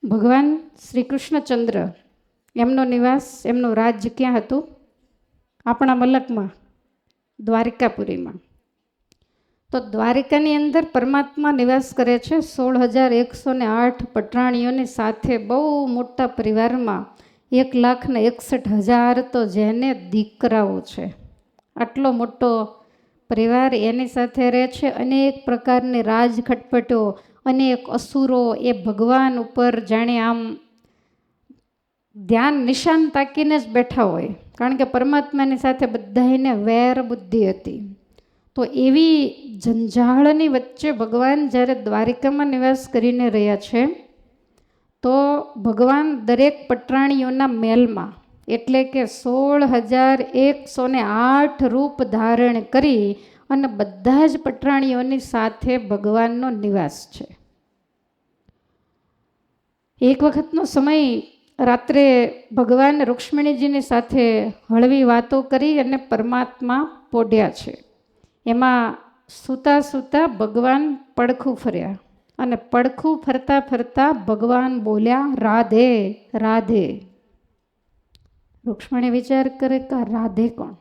ભગવાન શ્રી કૃષ્ણચંદ્ર એમનો નિવાસ, એમનું રાજ્ય ક્યાં હતું? આપણા મલકમાં, દ્વારિકાપુરીમાં. તો દ્વારિકાની અંદર પરમાત્મા નિવાસ કરે છે 16,108 પટરાણીઓની સાથે, બહુ મોટા પરિવારમાં. 1,61,000 તો જેને દીકરાઓ છે, આટલો મોટો પરિવાર એની સાથે રહે છે. અનેક પ્રકારની રાજ ખટપટો, અનેક અસુરો એ ભગવાન ઉપર જાણે આમ ધ્યાન નિશાન તાકીને જ બેઠા હોય, કારણ કે પરમાત્માની સાથે બધાને વેર બુદ્ધિ હતી. તો એવી જંજાળની વચ્ચે ભગવાન જ્યારે દ્વારિકામાં નિવાસ કરીને રહ્યા છે, તો ભગવાન દરેક પટરાણીઓના મહેલમાં, એટલે કે 16,108 રૂપ ધારણ કરી અને બધા જ પટરાણીઓની સાથે ભગવાનનો નિવાસ છે. એક વખતનો સમય, રાત્રે ભગવાન રુક્ષ્મણીજીની સાથે હળવી વાતો કરી અને પરમાત્મા પોઢ્યા છે. એમાં સૂતા સૂતા ભગવાન પડખું ફર્યા અને પડખું ફરતા ફરતા ભગવાન બોલ્યા, રાધે રાધે. રુક્ષ્મણી વિચાર કરે કે રાધે કોણ?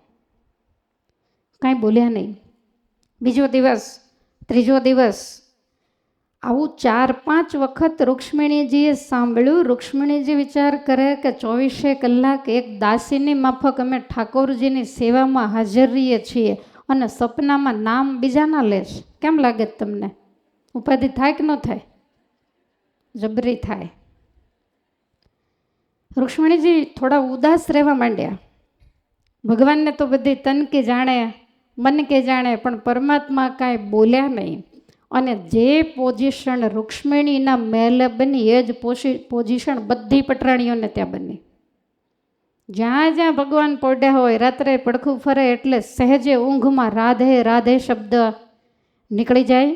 કાંઈ બોલ્યા નહીં. બીજો દિવસ, ત્રીજો દિવસ, આવું 4-5 વખત રુક્ષ્મણીજીએ સાંભળ્યું. રુક્ષ્મણીજી વિચાર કરે કે 24 કલાક એક દાસીની માફક અમે ઠાકોરજીની સેવામાં હાજર રહીએ છીએ અને સપનામાં નામ બીજાના લે છે. કેમ લાગે તમને? ઉપાધિ થાય કે ન થાય? જબરી થાય. રુક્ષ્મણીજી થોડા ઉદાસ રહેવા માંડ્યા. ભગવાનને તો બધી તન કે જાણે, મન કે જાણે, પણ પરમાત્મા કાંઈ બોલ્યા નહીં. અને જે પોઝિશન રુક્ષ્મણીના મહેલે બની, એ જ પોઝિશન બધી પટરાણીઓને ત્યાં બની. જ્યાં જ્યાં ભગવાન પોઢ્યા હોય, રાત્રે પડખું ફરે એટલે સહેજે ઊંઘમાં રાધે રાધે શબ્દ નીકળી જાય.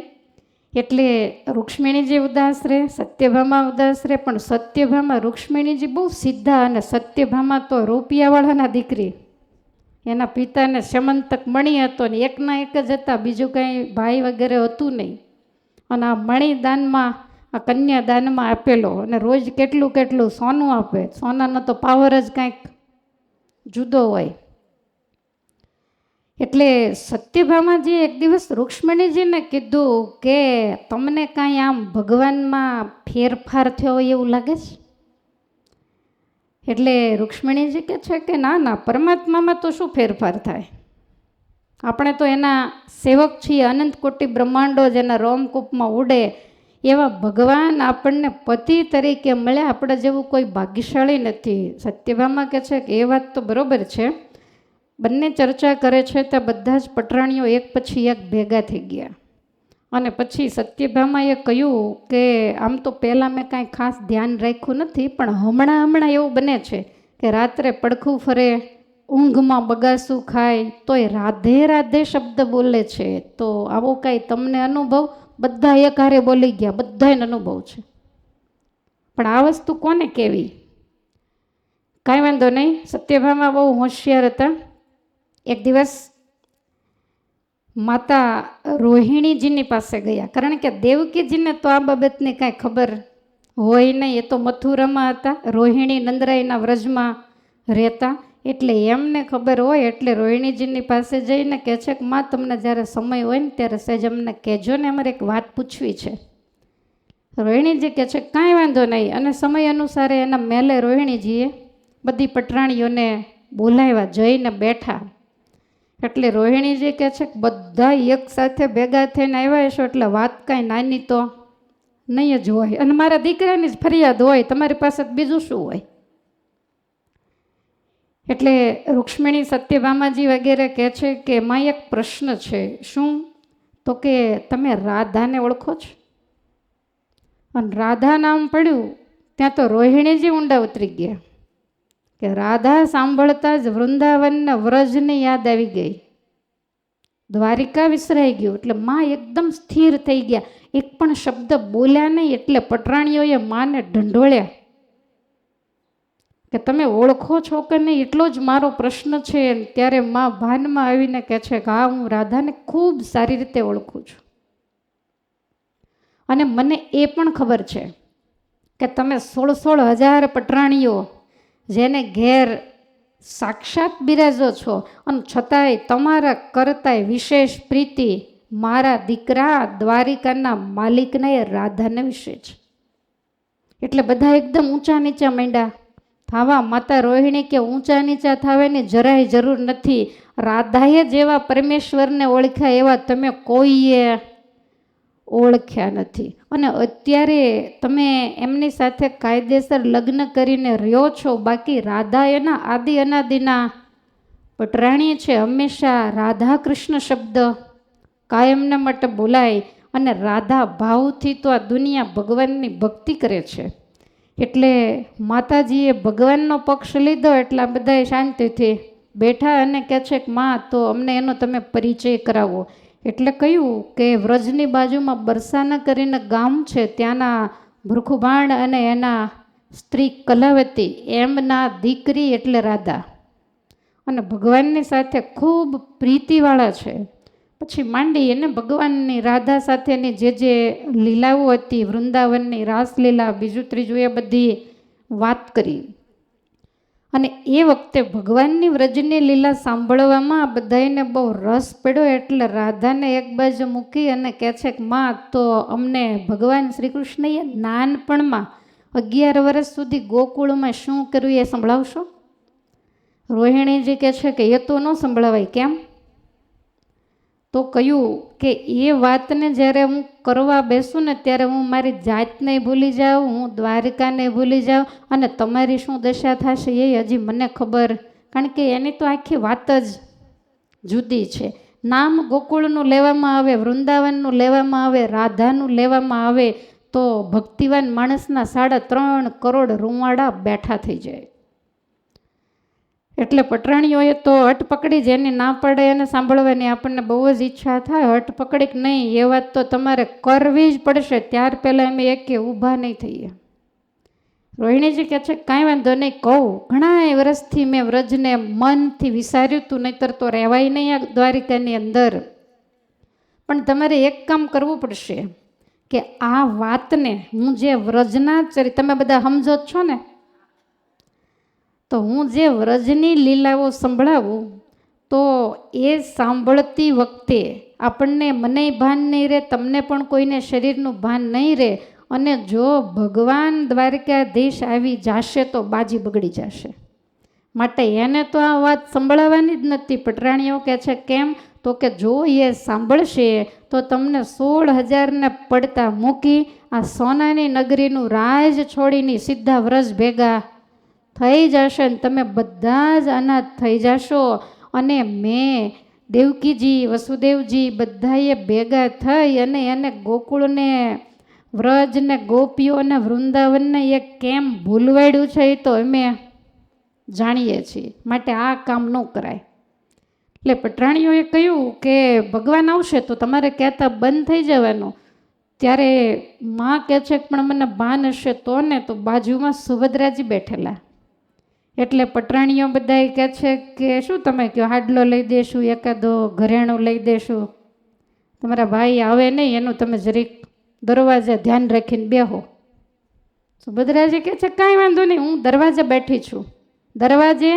એટલે રુક્ષ્મણીજી ઉદાસ રહે, સત્યભામા ઉદાસ રહે. પણ સત્યભામા, રુક્ષ્મણીજી બહુ સીધા, અને સત્યભામા તો રૂપિયાવાળાના દીકરી. એના પિતાને સમંતક મણી હતો ને એકના એક જ હતા, બીજું કંઈ ભાઈ વગેરે હતું નહીં. અને આ મણી દાનમાં, આ કન્યા દાનમાં આપેલો, અને રોજ કેટલું કેટલું સોનું આપે. સોનાનો તો પાવર જ કાંઈક જુદો હોય. એટલે સત્યભામાજીએ એક દિવસ રુક્ષ્મણીજીને કીધું કે તમને કાંઈ આમ ભગવાનમાં ફેરફાર થયો હોય એવું લાગે છે? એટલે રુક્ષ્મણીજી કહે છે કે ના ના, પરમાત્મામાં તો શું ફેરફાર થાય? આપણે તો એના સેવક છીએ. અનંત કોટી બ્રહ્માંડો જેના રોમકૂપમાં ઉડે એવા ભગવાન આપણને પતિ તરીકે મળ્યા. આપણે જેવું કોઈ ભાગ્યશાળી નથી. સત્યભામા કહે છે કે એ વાત તો બરોબર છે. બંને ચર્ચા કરે છે ત્યાં બધા જ પટરાણીઓ એક પછી એક ભેગા થઈ ગયા. અને પછી સત્યભામાએ કહ્યું કે આમ તો પહેલાં મેં કાંઈ ખાસ ધ્યાન રાખ્યું નથી, પણ હમણાં એવું બને છે કે રાત્રે પડખું ફરે, ઊંઘમાં બગાસું ખાય તોય રાધે રાધે શબ્દ બોલે છે. તો આવો કાંઈ તમને અનુભવ? બધા એક હારે બોલી ગયા, બધાને અનુભવ છે. પણ આ વસ્તુ કોને કહેવી? કાંઈ વાંધો નહીં. સત્યભામા બહુ હોશિયાર હતા. એક દિવસ માતા રોહિણીજીની પાસે ગયા, કારણ કે દેવકીજીને તો આ બાબતની કાંઈ ખબર હોય નહીં. એ તો મથુરામાં હતા, રોહિણી નંદરાયના વ્રજમાં રહેતા, એટલે એમને ખબર હોય. એટલે રોહિણીજીની પાસે જઈને કહે છે કે માં, તમને જ્યારે સમય હોય ને ત્યારે સહેજ અમને કહેજો ને, અમારે એક વાત પૂછવી છે. રોહિણીજી કહે છે કાંઈ વાંધો નહીં. અને સમય અનુસારે એના મહેલે રોહિણીજીએ બધી પટરાણીઓને બોલાવ્યા, જઈને બેઠા. એટલે રોહિણીજી કહે છે કે બધા એક સાથે ભેગા થઈને આવ્યા છો એટલે વાત કાંઈ નાની તો નહીં જ હોય, અને મારા દીકરાની જ ફરિયાદ હોય, તમારી પાસે બીજું શું હોય? એટલે રુક્ષ્મણી સત્યભામાજી વગેરે કહે છે કે એમાં એક પ્રશ્ન છે. શું? તો કે તમે રાધાને ઓળખો છો? અને રાધા નામ પડ્યું ત્યાં તો રોહિણીજી ઊંડા ઉતરી ગયા કે રાધા સાંભળતા જ વૃંદાવનના વ્રજની યાદ આવી ગઈ, દ્વારિકા વિસરાઈ ગયું. એટલે માં એકદમ સ્થિર થઈ ગયા, એક પણ શબ્દ બોલ્યા નહીં. એટલે પટરાણીઓએ માને ઢંઢોળ્યા કે તમે ઓળખો છો કે નહીં, એટલો જ મારો પ્રશ્ન છે. ત્યારે માં ભાનમાં આવીને કહે છે કે હા, હું રાધાને ખૂબ સારી રીતે ઓળખું છું. અને મને એ પણ ખબર છે કે તમે 16,000 પટરાણીઓ જેને ઘેર સાક્ષાત બિરાજો છો અને છતાંય તમારા કરતાંય વિશેષ પ્રીતિ મારા દીકરા દ્વારિકાના માલિકને રાધાને વિશે છે. એટલે બધા એકદમ ઊંચા નીચા માંડ્યા થાવા. માતા રોહિણી કે ઊંચા નીચા થવાની જરાય જરૂર નથી. રાધાએ જેવા પરમેશ્વરને ઓળખ્યા એવા તમે કોઈએ ઓળખ્યા નથી. અને અત્યારે તમે એમની સાથે કાયદેસર લગ્ન કરીને રહ્યો છો. બાકી રાધા એના આદિ અનાદિના પટરાણી છે. હંમેશા રાધા કૃષ્ણ શબ્દ કાયમને માટે બોલાય. અને રાધા ભાવથી તો આ દુનિયા ભગવાનની ભક્તિ કરે છે. એટલે માતાજીએ ભગવાનનો પક્ષ લીધો. એટલે આ બધાએ શાંતિથી બેઠા અને કહે છે કે માં તો અમને એનો તમે પરિચય કરાવો. એટલે કહ્યું કે વ્રજની બાજુમાં બરસાના કરીને ગામ છે. ત્યાંના ભૃખુબાણ અને એના સ્ત્રી કલાવતી એમના દીકરી એટલે રાધા અને ભગવાનની સાથે ખૂબ પ્રીતિવાળા છે. પછી માંડી એને ભગવાનની રાધા સાથેની જે લીલાઓ હતી, વૃંદાવનની રાસલીલા, બીજું ત્રીજું, એ બધી વાત કરી. અને એ વખતે ભગવાનની વ્રજની લીલા સાંભળવામાં બધાને બહુ રસ પડ્યો. એટલે રાધાને એક બાજુ મૂકી અને કહે છે કે માં તો અમને ભગવાન શ્રી કૃષ્ણએ નાનપણમાં 11 વર્ષ સુધી ગોકુળમાં શું કર્યું એ સંભળાવશો? રોહિણીજી કહે છે કે એ તો ન સંભળાવાય. કેમ? તો કહ્યું કે એ વાતને જ્યારે હું કરવા બેસું ને ત્યારે હું મારી જાતને ભૂલી જાઉં, હું દ્વારિકાને ભૂલી જાઉં અને તમારી શું દશા થશે એ હજી મને ખબર. કારણ કે એની તો આખી વાત જ જુદી છે. નામ ગોકુળનું લેવામાં આવે, વૃંદાવનનું લેવામાં આવે, રાધાનું લેવામાં આવે તો ભક્તિવાન માણસના 3.5 કરોડ રૂંવાડા બેઠા થઈ જાય. એટલે પટરાણીઓએ તો હટ પકડી જ એની ના પડે એને સાંભળવાની આપણને બહુ જ ઈચ્છા થાય. હટ પકડી કે નહીં એ વાત તો તમારે કરવી જ પડશે. ત્યાર પહેલાં અમે એકે ઊભા નહીં થઈએ. રોહિણીજી કહે છે કાંઈ વાંધો નહીં, કહું ઘણા વર્ષથી મેં વ્રજને મનથી વિચાર્યું હતું, નહીંતર તો રહેવાય નહીં આ દ્વારિકાની અંદર. પણ તમારે એક કામ કરવું પડશે કે આ વાતને હું જે વ્રજના તમે બધા સમજો જ છો ને, તો હું જે વ્રજની લીલાઓ સંભળાવું તો એ સાંભળતી વખતે આપણને મને ભાન નહીં રહે, તમને પણ કોઈને શરીરનું ભાન નહીં રહે. અને જો ભગવાન દ્વારકાધીશ આવી જશે તો બાજી બગડી જશે. માટે એને તો આ વાત સંભળાવવાની જ નથી. પટરાણીઓ કહે છે કેમ? તો કે જો એ સાંભળશે તો તમને 16,000ને પડતા મૂકી આ સોનાની નગરીનું રાજ છોડીને સીધા વ્રજ ભેગા થઈ જશે ને તમે બધા જ અનાથ થઈ જશો. અને મેં દેવકીજી, વસુદેવજી બધાએ ભેગા થઈ અને એને ગોકુળને, વ્રજને, ગોપીઓને, વૃંદાવનને એ કેમ ભૂલવાડ્યું છે એ તો અમે જાણીએ છીએ. માટે આ કામ ન કરાય. એટલે પટરાણીઓએ કહ્યું કે ભગવાન આવશે તો તમારે કહેતા બંધ થઈ જવાનું. ત્યારે માં કહે છે કે પણ મને ભાન હશે તો ને. તો બાજુમાં સુભદ્રાજી બેઠેલા. એટલે પટરાણીઓ બધા કહે છે કે શું તમે કહો, હાડલો લઈ દેશું, એકાદો ઘરેણું લઈ દેશું, તમારા ભાઈ આવે નહીં એનું તમે જરીક દરવાજે ધ્યાન રાખીને બેહો. સુભદ્રાજી કહે છે કાંઈ વાંધો નહીં, હું દરવાજે બેઠી છું. દરવાજે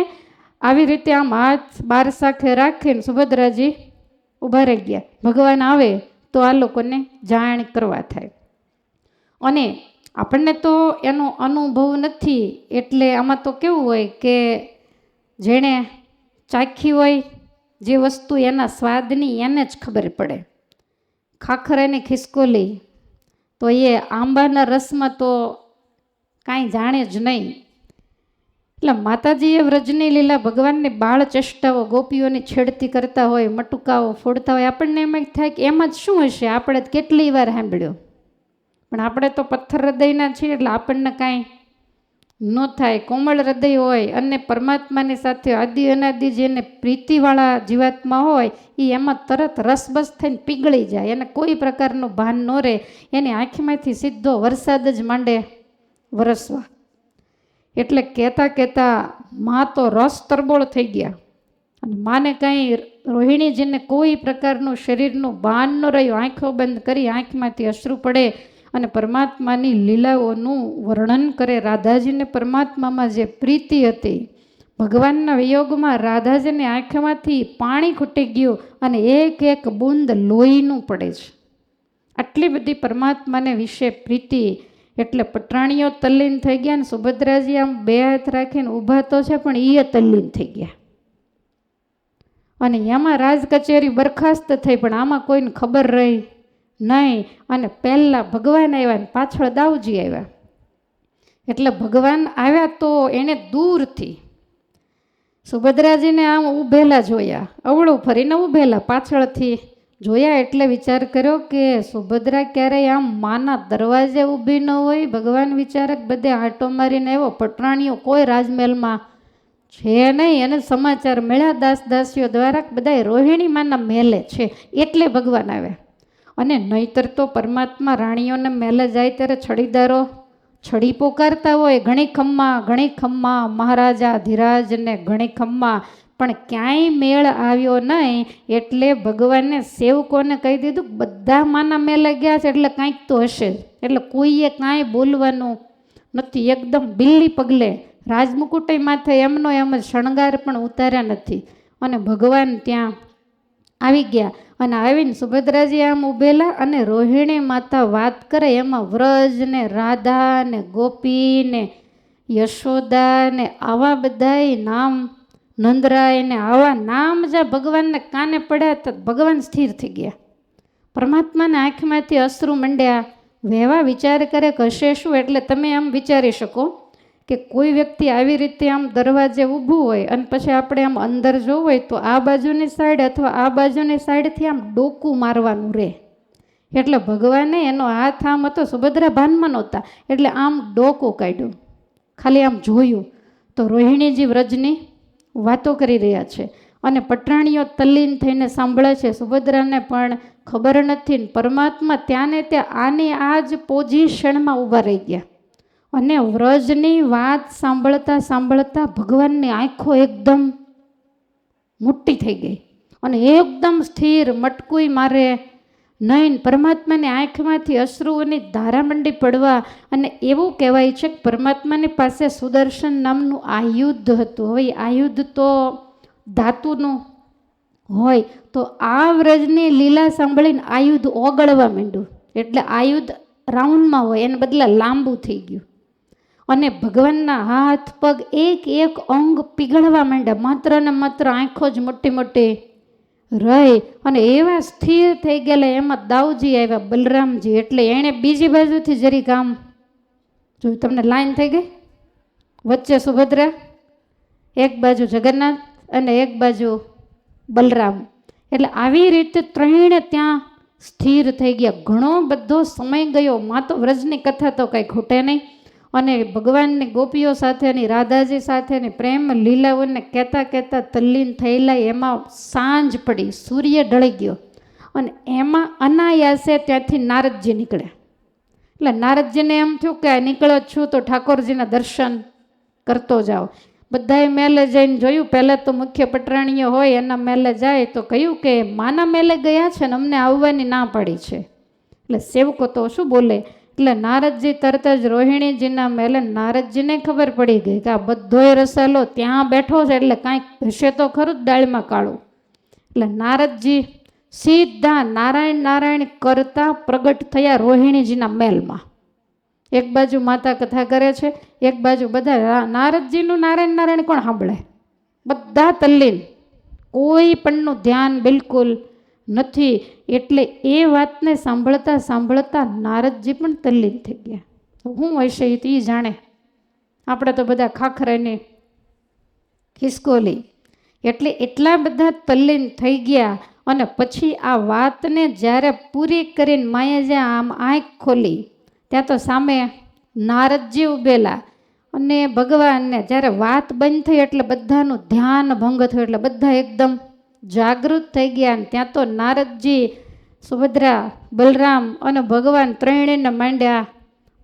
આવી રીતે આમ હાથ બાર સાખે રાખીને સુભદ્રાજી ઊભા રહી ગયા. ભગવાન આવે તો આ લોકોને જાણ કરવા થાય. અને આપણને તો એનો અનુભવ નથી. એટલે આમાં તો કેવું હોય કે જેણે ચાખી હોય જે વસ્તુ એના સ્વાદની એને જ ખબર પડે. ખાખરાની ખિસકોલી તો એ આંબાના રસમાં તો કાંઈ જાણે જ નહીં. એટલે માતાજીએ વ્રજની લીલા, ભગવાનની બાળ ચેષ્ટાઓ, ગોપીઓની છેડતી કરતા હોય, મટુકાઓ ફોડતા હોય, આપણને એમ થાય કે એમાં જ શું હશે, આપણે કેટલી વાર સાંભળ્યો. પણ આપણે તો પથ્થર હૃદયના છીએ એટલે આપણને કાંઈ ન થાય. કોમળ હૃદય હોય અને પરમાત્માની સાથે આદિ અનાદિ જેને પ્રીતિવાળા જીવાત્મા હોય એ એમાં તરત રસબસ થઈને પીગળી જાય. એને કોઈ પ્રકારનું ભાન ન રહે. એની આંખમાંથી સીધો વરસાદ જ માંડે વરસવા. એટલે કહેતા કહેતા માં તો રસ તરબોળ થઈ ગયા. અને માને કાંઈ રોહિણીજીને કોઈ પ્રકારનું શરીરનું ભાન ન રહ્યું. આંખો બંધ કરી આંખમાંથી અશ્રુ પડે અને પરમાત્માની લીલાઓનું વર્ણન કરે. રાધાજીને પરમાત્મામાં જે પ્રીતિ હતી, ભગવાનના વિયોગમાં રાધાજીની આંખમાંથી પાણી ખૂટી ગયું અને એક એક બૂંદ લોહીનું પડે છે. આટલી બધી પરમાત્માને વિશે પ્રીતિ. એટલે પટરાણીઓ તલ્લીન થઈ ગયા ને સુભદ્રાજી આમ બે હાથ રાખીને ઊભા તો છે પણ એ તલ્લીન થઈ ગયા. અને એમાં રાજ કચેરી બરખાસ્ત થઈ, પણ આમાં કોઈને ખબર રહી નહીં. અને પહેલાં ભગવાન આવ્યા ને પાછળ દાઉજી આવ્યા. એટલે ભગવાન આવ્યા તો એણે દૂરથી સુભદ્રાજીને આમ ઊભેલા જોયા, અવળું ફરીને ઊભેલા પાછળથી જોયા. એટલે વિચાર કર્યો કે સુભદ્રા ક્યારેય આમ માના દરવાજે ઊભી ન હોય. ભગવાન વિચારક બધે આંટો મારીને આવ્યો, પટરાણીઓ કોઈ રાજમહેલમાં છે નહીં. અને સમાચાર મળ્યા દાસ દાસીઓ દ્વારા બધા રોહિણી માના મહેલે છે, એટલે ભગવાન આવ્યા. અને નહીતર તો પરમાત્મા રાણીઓને મહેલે જાય ત્યારે છડીદારો છડી પોકારતા હોય, ઘણી ખમ્મા મહારાજા ધીરાજને ઘણી ખમ્મા, પણ ક્યાંય મેળ આવ્યો નહીં. એટલે ભગવાને સેવકોને કહી દીધું બધા માના મેલે ગયા છે એટલે કાંઈક તો હશે જ. એટલે કોઈએ કાંઈ બોલવાનું નથી, એકદમ બિલ્લી પગલે. રાજમુકુટે માથે એમનો એમ જ શણગાર પણ ઉતાર્યા નથી. અને ભગવાન ત્યાં આવી ગયા. અને આવીને સુભદ્રાજી આમ ઊભેલા અને રોહિણી માતા વાત કરે. એમાં વ્રજ ને રાધા ને ગોપી ને યશોદા ને આવા બધાય નામ, નંદરાય ને આવા નામ જ્યાં ભગવાનને કાને પડ્યા તો ભગવાન સ્થિર થઈ ગયા. પરમાત્માના આંખમાંથી અશ્રુ મંડ્યા વહેવા. વિચાર કરે કશે શું. એટલે તમે આમ વિચારી શકો કે કોઈ વ્યક્તિ આવી રીતે આમ દરવાજે ઊભું હોય અને પછી આપણે આમ અંદર જોવું હોય તો આ બાજુની સાઈડ અથવા આ બાજુની સાઈડથી આમ ડોકું મારવાનું રહે. એટલે ભગવાને એનો હાથ આમ હતો, સુભદ્રા ભાનમાં નહોતા, એટલે આમ ડોકું કાઢ્યું, ખાલી આમ જોયું તો રોહિણીજી વ્રજની વાતો કરી રહ્યા છે. અને પટરાણીઓ તલ્લીન થઈને સાંભળે છે. સુભદ્રાને પણ ખબર નથી. પરમાત્મા ત્યાં ને ત્યાં આની આ જ પોઝિશનમાં ઊભા રહી ગયા. અને વ્રજની વાત સાંભળતા સાંભળતા ભગવાનની આંખો એકદમ મોટી થઈ ગઈ અને એકદમ સ્થિર, મટકુઈ મારે નહીં. પરમાત્માની આંખમાંથી અશ્રુઓની ધારા મંડી પડવા. અને એવું કહેવાય છે કે પરમાત્માની પાસે સુદર્શન નામનું આયુધ હતું. હવે આયુધ તો ધાતુનું હોય, તો આ વ્રજની લીલા સાંભળીને આયુધ ઓગળવા માંડ્યું. એટલે આયુધ રાઉન્ડમાં હોય એને બદલે લાંબુ થઈ ગયું. અને ભગવાનના હાથ પગ એક એક અંગ પીગળવા માંડ્યા. માત્ર ને માત્ર આંખો જ મોટી મોટી રહી અને એવા સ્થિર થઈ ગયેલા. એમાં દાઉજી આવ્યા, બલરામજી. એટલે એણે બીજી બાજુથી જરીક આમ જોયું. તમને લાઈન થઈ ગઈ, વચ્ચે સુભદ્રા, એક બાજુ જગન્નાથ અને એક બાજુ બલરામ. એટલે આવી રીતે ત્રણે ત્યાં સ્થિર થઈ ગયા. ઘણો બધો સમય ગયો. માં તો વ્રજની કથા તો કંઈ ખૂટે નહીં. અને ભગવાનની ગોપીઓ સાથેની, રાધાજી સાથેની પ્રેમ લીલાઓને કહેતા કહેતા તલ્લીન થયેલા. એમાં સાંજ પડી, સૂર્ય ઢળી ગયો અને એમાં અનાયાસે ત્યાંથી નારદજી નીકળ્યા. એટલે નારદજીને એમ થયું કે આ નીકળ્યો છું તો ઠાકોરજીના દર્શન કરતો જાઓ. બધાએ મેલે જઈને જોયું. પહેલાં તો મુખ્ય પટરાણીઓ હોય એના મેલે જાય તો કહ્યું કે માના મેલે ગયા છે ને અમને આવવાની ના પાડી છે. એટલે સેવકો તો શું બોલે. એટલે નારદજી તરત જ રોહિણીજીના મેલે, નારદજીને ખબર પડી ગઈ કે આ બધોય રસાલો ત્યાં બેઠો છે એટલે કાંઈક હશે તો ખરું જ ડાળમાં કાળું. એટલે નારદજી સીધા નારાયણ નારાયણ કરતા પ્રગટ થયા રોહિણીજીના મહેલમાં. એક બાજુ માતા કથા કરે છે, એક બાજુ બધા. નારદજીનું નારાયણ નારાયણ કોણ સાંભળે? બધા તલ્લીન, કોઈ પણનું ધ્યાન બિલકુલ નથી. એટલે એ વાતને સાંભળતા સાંભળતા નારદજી પણ તલ્લીન થઈ ગયા. હું હશે એ જાણે. આપણે તો બધા ખાખરાની ખિસકોલી. એટલે એટલા બધા તલ્લીન થઈ ગયા. અને પછી આ વાતને જ્યારે પૂરી કરીને માએ જ્યાં આમ આંખ ખોલી ત્યાં તો સામે નારદજી ઊભેલા. અને ભગવાનને જ્યારે વાત બંધ થઈ એટલે બધાનું ધ્યાન ભંગ થયું. એટલે બધા એકદમ જાગૃત થઈ ગયા. અને ત્યાં તો નારદજી, સુભદ્રા, બલરામ અને ભગવાન ત્રણેયને માંડ્યા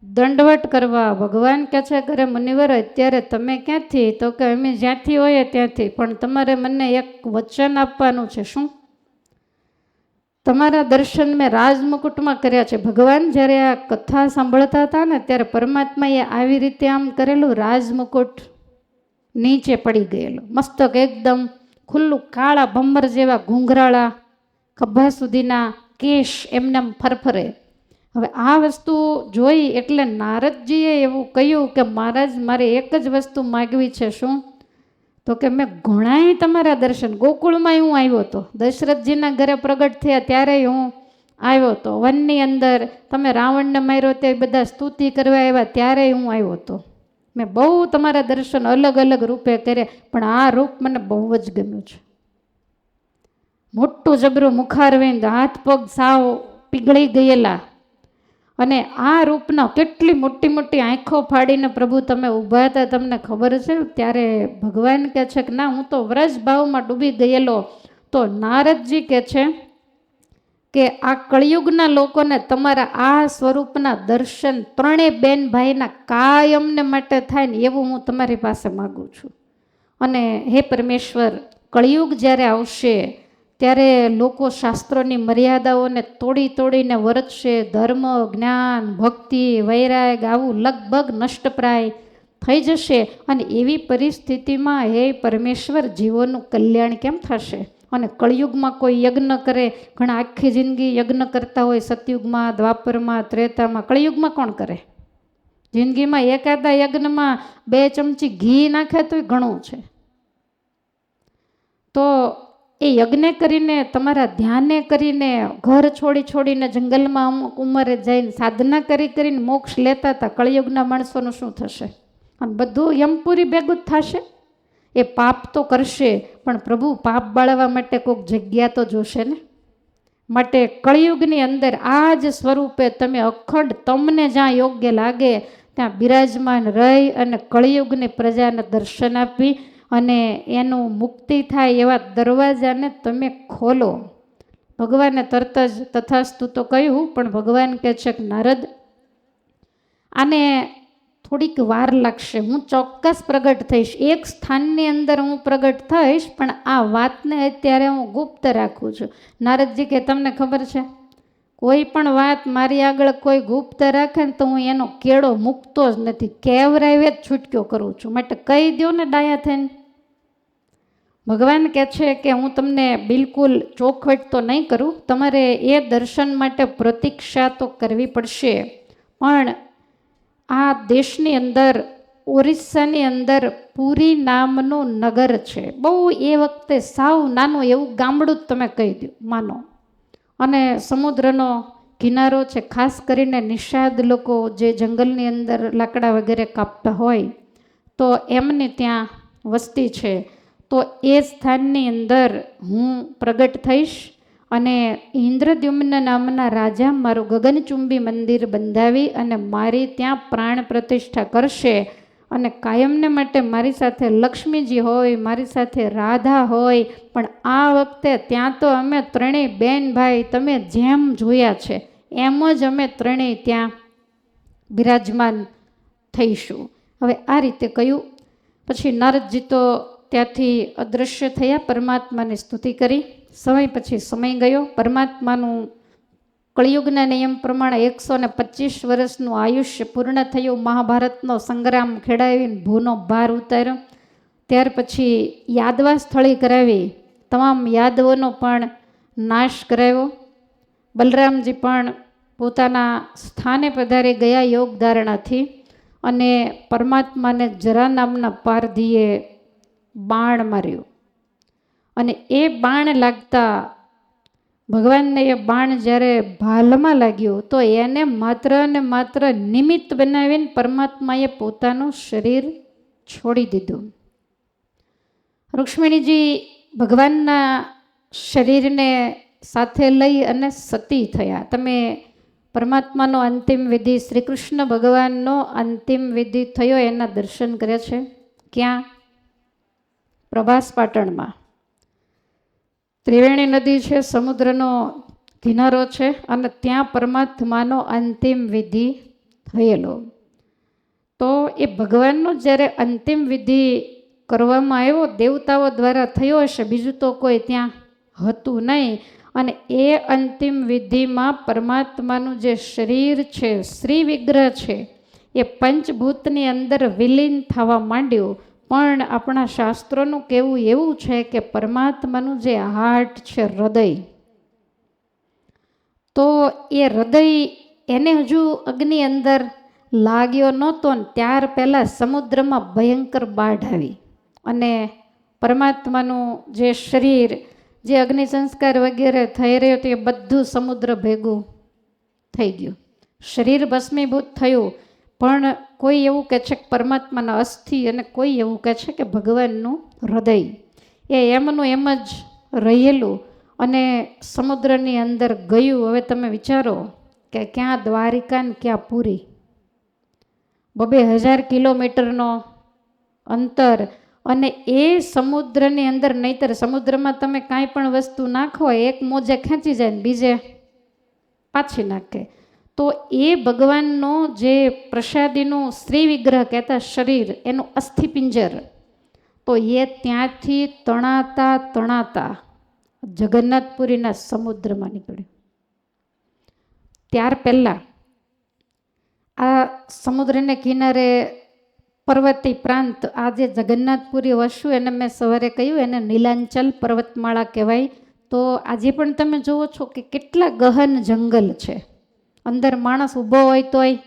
દંડવટ કરવા. ભગવાન કહે છે ઘરે મુનિવર અત્યારે તમે ક્યાંથી? તો કે અમે જ્યાંથી હોઈએ ત્યાંથી, પણ તમારે મને એક વચન આપવાનું છે. શું? તમારા દર્શન મેં રાજમુકુટમાં કર્યા છે. ભગવાન જ્યારે આ કથા સાંભળતા હતા ને ત્યારે પરમાત્માએ આવી રીતે આમ કરેલું, રાજમુકુટ નીચે પડી ગયેલું, મસ્તક એકદમ ખુલ્લું, કાળા ભમર જેવા ઘૂંઘરાળા ખભા સુધીના કેશ એમને ફરફરે. હવે આ વસ્તુ જોઈ એટલે નારદજીએ એવું કહ્યું કે મહારાજ, મારે એક જ વસ્તુ માગવી છે. શું? તો કે મેં ઘણાય તમારા દર્શન, ગોકુળમાં હું આવ્યો હતો, દશરથજીના ઘરે પ્રગટ થયા ત્યારે હું આવ્યો હતો, વનની અંદર તમે રાવણને માર્યો તે બધા સ્તુતિ કરવા આવ્યા ત્યારે હું આવ્યો હતો. મેં બહુ તમારા દર્શન અલગ અલગ રૂપે કર્યા, પણ આ રૂપ મને બહુ જ ગમ્યું છે. મોટું જબરું મુખારવિંદ, હાથ પગ સાવ પીગળી ગયેલા, અને આ રૂપના કેટલી મોટી મોટી આંખો ફાડીને પ્રભુ તમે ઊભા હતા, તમને ખબર છે? ત્યારે ભગવાન કહે છે કે ના, હું તો વ્રજ ભાવમાં ડૂબી ગયેલો. તો નારદજી કહે છે કે આ કળિયુગના લોકોને તમારા આ સ્વરૂપના દર્શન ત્રણેય બેન ભાઈના કાયમને માટે થાય ને એવું હું તમારી પાસે માગું છું. અને હે પરમેશ્વર, કળિયુગ જ્યારે આવશે ત્યારે લોકો શાસ્ત્રોની મર્યાદાઓને તોડી તોડીને વર્તશે, ધર્મ, જ્ઞાન, ભક્તિ, વૈરાગ આવું લગભગ નષ્ટપ્રાય થઈ જશે. અને એવી પરિસ્થિતિમાં હે પરમેશ્વર, જીવોનું કલ્યાણ કેમ થશે? અને કળિયુગમાં કોઈ યજ્ઞ કરે, ઘણા આખી જિંદગી યજ્ઞ કરતા હોય, સતયુગમાં, દ્વાપરમાં, ત્રેતામાં. કળિયુગમાં કોણ કરે? જિંદગીમાં એકાદા યજ્ઞમાં 2 ચમચી ઘી નાખે તોય ઘણું છે. તો એ યજ્ઞ કરીને, તમારા ધ્યાને કરીને, ઘર છોડીને જંગલમાં અમુક ઉંમરે જઈને સાધના કરીને મોક્ષ લેતા હતા. કળિયુગના માણસોનું શું થશે? અને બધું યમપુરી ભેગું જ થશે. એ પાપ તો કરશે, પણ પ્રભુ પાપ બાળવા માટે કોઈક જગ્યા તો જોશે ને. માટે કળિયુગની અંદર આ જ સ્વરૂપે તમે અખંડ, તમને જ્યાં યોગ્ય લાગે ત્યાં બિરાજમાન રહી અને કળિયુગની પ્રજાને દર્શન આપી અને એનું મુક્તિ થાય એવા દરવાજાને તમે ખોલો. ભગવાને તરત જ તથાસ્તુ તો કહ્યું, પણ ભગવાન કહે છે કે નારદ, આને થોડીક વાર લાગશે, હું ચોક્કસ પ્રગટ થઈશ. એક સ્થાનની અંદર હું પ્રગટ થઈશ, પણ આ વાતને અત્યારે હું ગુપ્ત રાખું છું. નારદજી કે તમને ખબર છે, કોઈ પણ વાત મારી આગળ કોઈ ગુપ્ત રાખે ને તો હું એનો કેળો મૂકતો જ નથી, કેવરાવે જ છૂટક્યો કરું છું. માટે કહી દો ને ડાયા થઈને. ભગવાન કહે છે કે હું તમને બિલકુલ ચોખવટ તો નહીં કરું, તમારે એ દર્શન માટે પ્રતીક્ષા તો કરવી પડશે. પણ આ દેશની અંદર, ઓરિસ્સાની અંદર પુરી નામનું નગર છે. બહુ એ વખતે સાવ નાનું એવું ગામડું જ તમે કહી દો, માનો. અને સમુદ્રનો કિનારો છે. ખાસ કરીને નિષાદ લોકો જે જંગલની અંદર લાકડા વગેરે કાપતા હોય તો એમની ત્યાં વસ્તી છે. તો એ સ્થાનની અંદર હું પ્રગટ થઈશ અને ઇન્દ્રદ્યુમ્ન નામના રાજા મારું ગગનચુંબી મંદિર બંધાવી અને મારી ત્યાં પ્રાણ પ્રતિષ્ઠા કરશે. અને કાયમને માટે મારી સાથે લક્ષ્મીજી હોય, મારી સાથે રાધા હોય. પણ આ વખતે ત્યાં તો અમે ત્રણેય બેન ભાઈ તમે જેમ જોયા છે એમ જ અમે ત્રણેય ત્યાં બિરાજમાન થઈશું. હવે આ રીતે કહ્યું પછી નારદજી તો ત્યાંથી અદૃશ્ય થયા, પરમાત્માની સ્તુતિ કરી. સમય પછી સમય ગયો. પરમાત્માનું કળિયુગના નિયમ પ્રમાણે 125 વર્ષનું આયુષ્ય પૂર્ણ થયું. મહાભારતનો સંગ્રામ ખેડાવીને ભૂનો ભાર ઉતાર્યો. ત્યાર પછી યાદવા સ્થળી કરાવી, તમામ યાદવોનો પણ નાશ કરાવ્યો. બલરામજી પણ પોતાના સ્થાને પધારી ગયા યોગ ધારણાથી. અને પરમાત્માને જરા નામના પારધીએ બાણ માર્યું. અને એ બાણ લાગતા, ભગવાનને એ બાણ જ્યારે ભાલમાં લાગ્યું તો એને માત્ર ને માત્ર નિમિત્ત બનાવીને પરમાત્માએ પોતાનું શરીર છોડી દીધું. રુક્ષ્મણીજી ભગવાનના શરીરને સાથે લઈ અને સતી થયા. તમે પરમાત્માનો અંતિમ વિધિ, શ્રી કૃષ્ણ ભગવાનનો અંતિમ વિધિ થયો એના દર્શન કર્યા છે. ક્યાં? પ્રભાસ પાટણમાં. ત્રિવેણી નદી છે, સમુદ્રનો કિનારો છે અને ત્યાં પરમાત્માનો અંતિમ વિધિ થયેલો. તો એ ભગવાનનો જ્યારે અંતિમ વિધિ કરવામાં આવ્યો, દેવતાઓ દ્વારા થયો હશે, બીજું તો કોઈ ત્યાં હતું નહીં. અને એ અંતિમ વિધિમાં પરમાત્માનું જે શરીર છે, શ્રી વિગ્રહ છે, એ પંચભૂતની અંદર વિલીન થવા માંડ્યું. પણ આપણા શાસ્ત્રોનું કહેવું એવું છે કે પરમાત્માનું જે હાર્ટ છે, હૃદય, તો એ હૃદય એને હજુ અગ્નિ અંદર લાગ્યો નહોતો ને ત્યાર પહેલાં સમુદ્રમાં ભયંકર બાઢ આવી અને પરમાત્માનું જે શરીર, જે અગ્નિ સંસ્કાર વગેરે થઈ રહ્યો હતો, એ બધું સમુદ્ર ભેગું થઈ ગયું. શરીર ભસ્મીભૂત થયું. પણ કોઈ એવું કહે છે કે પરમાત્માના અસ્થિ અને કોઈ એવું કહે છે કે ભગવાનનું હૃદય એ એમનું એમ જ રહેલું અને સમુદ્રની અંદર ગયું. હવે તમે વિચારો કે ક્યાં દ્વારિકા ને ક્યાં પુરી, 2000 કિલોમીટરનો અંતર, અને એ સમુદ્રની અંદર, નહીતર સમુદ્રમાં તમે કાંઈ પણ વસ્તુ નાખો, એક મોજે ખેંચી જાય ને બીજે પાછી નાખે. તો એ ભગવાનનો જે પ્રસાદીનું શ્રી વિગ્રહ કહેતા શરીર, એનું અસ્થિપિંજર, તો એ ત્યાંથી તણાતા તણાતા જગન્નાથપુરીના સમુદ્રમાં નીકળ્યું. ત્યાર પહેલાં આ સમુદ્રને કિનારે પર્વતી પ્રાંત, આ જે જગન્નાથપુરી વસ્યું, એને મેં સવારે કહ્યું, એને નીલાંચલ પર્વતમાળા કહેવાય. તો આજે પણ તમે જુઓ છો કે કેટલા ગહન જંગલ છે. અંદર માણસ ઊભો હોય તોય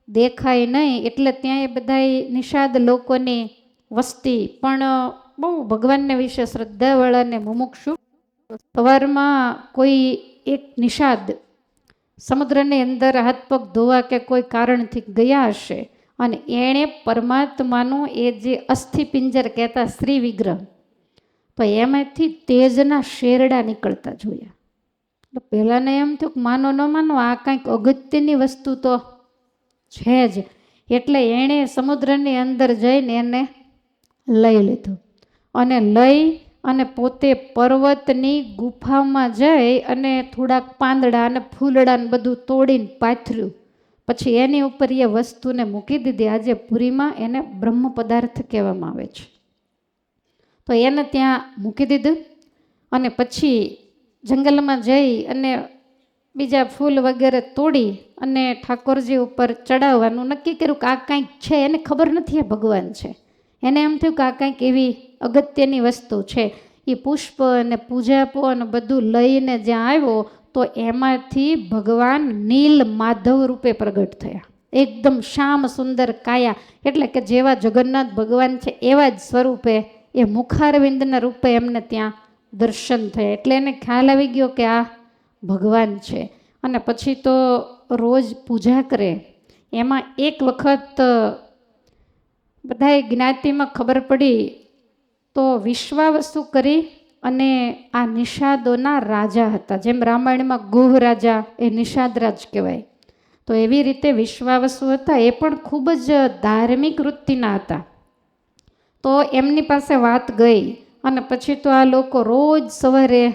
દેખાય નહીં, એટલે ત્યાં એ બધા નિષાદ લોકોની વસ્તી, પણ બહુ ભગવાનને વિશે શ્રદ્ધાવાળાને મુમુક્ષુ. સવારમાં કોઈ એક નિષાદ સમુદ્રની અંદર હાથ પગ ધોવા કે કોઈ કારણથી ગયા હશે અને એણે પરમાત્માનું એ જે અસ્થિપિંજર કહેતા શ્રી વિગ્રહ, તો એમાંથી તેજના શેરડા નીકળતા જોયા. તો પહેલાંને એમ થયું કે માનો ન માનો, આ કાંઈક અગત્યની વસ્તુ તો છે જ. એટલે એણે સમુદ્રની અંદર જઈને એને લઈ લીધું અને લઈ અને પોતે પર્વતની ગુફામાં જઈ અને થોડાક પાંદડા અને ફૂલડાને બધું તોડીને પાથર્યું. પછી એની ઉપર એ વસ્તુને મૂકી દીધી. આજે પુરીમાં એને બ્રહ્મ પદાર્થ કહેવામાં આવે છે. તો એને ત્યાં મૂકી દીધું અને પછી જંગલમાં જઈ અને બીજા ફૂલ વગેરે તોડી અને ઠાકોરજી ઉપર ચડાવવાનું નક્કી કર્યું કે આ કાંઈક છે, એને ખબર નથી એ ભગવાન છે. એને એમ થયું કે આ કાંઈક એવી અગત્યની વસ્તુ છે. એ પુષ્પ અને પૂજાપો અને બધું લઈને જ્યાં આવ્યો, તો એમાંથી ભગવાન નીલ માધવ રૂપે પ્રગટ થયા. એકદમ શ્યામ સુંદર કાયા, એટલે કે જેવા જગન્નાથ ભગવાન છે એવા જ સ્વરૂપે એ મુખારવિંદના રૂપે એમને ત્યાં દર્શન થયા. એટલે એને ખ્યાલ આવી ગયો કે આ ભગવાન છે. અને પછી તો રોજ પૂજા કરે. એમાં એક વખત બધાય જ્ઞાતિમાં ખબર પડી તો વિશ્વાવસુ કરી અને આ નિષાદોના રાજા હતા. જેમ રામાયણમાં ગુહ રાજા એ નિષાદરાજ કહેવાય, તો એવી રીતે વિશ્વાવસુ હતા. એ પણ ખૂબ જ ધાર્મિક વૃત્તિના હતા. તો એમની પાસે વાત ગઈ અને પછી તો આ લોકો રોજ સવારે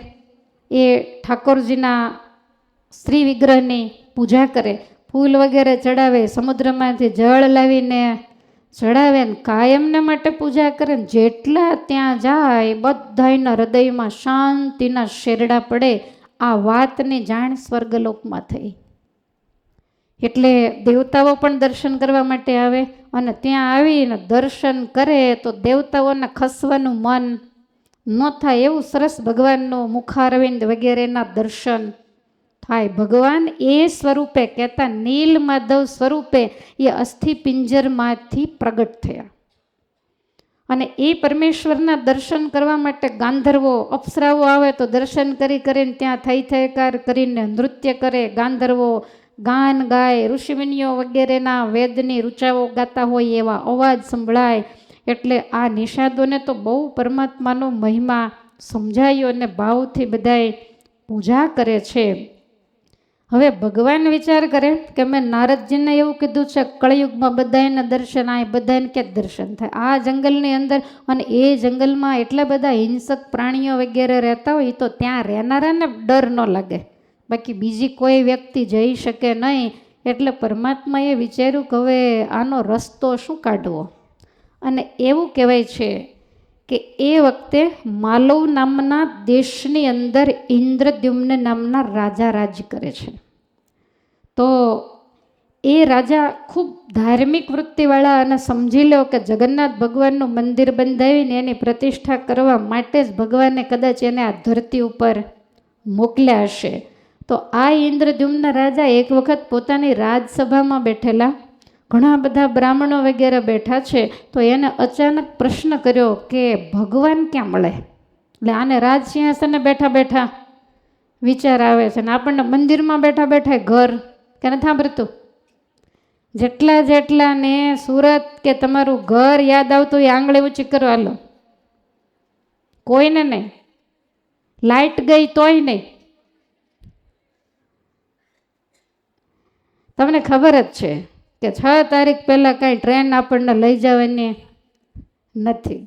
એ ઠાકોરજીના શ્રી વિગ્રહની પૂજા કરે, ફૂલ વગેરે ચડાવે, સમુદ્રમાંથી જળ લાવીને ચડાવે ને કાયમને માટે પૂજા કરે ને જેટલા ત્યાં જાય બધાયના હૃદયમાં શાંતિના શેરડા પડે. આ વાતની જાણ સ્વર્ગલોકમાં થઈ. એટલે દેવતાઓ પણ દર્શન કરવા માટે આવે અને ત્યાં આવીને દર્શન કરે તો દેવતાઓને ખસવાનું મન ન થાય એવું સરસ ભગવાનનું મુખારવિંદ વગેરેના દર્શન થાય. ભગવાન એ સ્વરૂપે કહેતા નીલ માધવ સ્વરૂપે એ અસ્થિપિંજરમાંથી પ્રગટ થયા. અને એ પરમેશ્વરના દર્શન કરવા માટે ગાંધર્વો અપ્સરાઓ આવે તો દર્શન કરીને ત્યાં થઈ થઈકાર કરીને નૃત્ય કરે. ગાંધર્વો ગાન ગાય, ઋષિમુનિઓ વગેરેના વેદની ઋચાઓ ગાતા હોય એવા અવાજ સંભળાય. એટલે આ નિષાદોને તો બહુ પરમાત્માનો મહિમા સમજાયો અને ભાવથી બધાય પૂજા કરે છે. હવે ભગવાન વિચાર કરે કે મેં નારદજીને એવું કીધું છે કળિયુગમાં બધાને દર્શન આય, બધાને ક્યાં દર્શન થાય આ જંગલની અંદર, અને એ જંગલમાં એટલા બધા હિંસક પ્રાણીઓ વગેરે રહેતા હોય તો ત્યાં રહેનારાને ડર ન લાગે, બાકી બીજી કોઈ વ્યક્તિ જઈ શકે નહીં. એટલે પરમાત્માએ વિચાર્યું કે હવે આનો રસ્તો શું કાઢવો. અને એવું કહેવાય છે કે એ વખતે માલવ નામના દેશની અંદર ઇન્દ્રદ્યુમ્ન નામના રાજા રાજ કરે છે. તો એ રાજા ખૂબ ધાર્મિક વૃત્તિવાળા, અને સમજી લો કે જગન્નાથ ભગવાનનું મંદિર બંધાવીને એની પ્રતિષ્ઠા કરવા માટે જ ભગવાને કદાચ એને આ ધરતી ઉપર મોકલ્યા હશે. તો આ ઇન્દ્રદ્યુમ્ન રાજા એક વખત પોતાની રાજસભામાં બેઠેલા, ઘણા બધા બ્રાહ્મણો વગેરે બેઠા છે, તો એને અચાનક પ્રશ્ન કર્યો કે ભગવાન ક્યાં મળે? એટલે આને રાજ સિંહાસને બેઠા બેઠા વિચાર આવે છે, ને આપણને મંદિરમાં બેઠા બેઠા ઘર કે નથી સાંભળતું? જેટલા ને સુરત કે તમારું ઘર યાદ આવતું એ આંગળી ઊંચી કરો, હાલો. કોઈને નહીં. લાઇટ ગઈ તોય નહીં. તમને ખબર જ છે કે 6 તારીખ પહેલાં કાંઈ ટ્રેન આપણને લઈ જવાની નથી.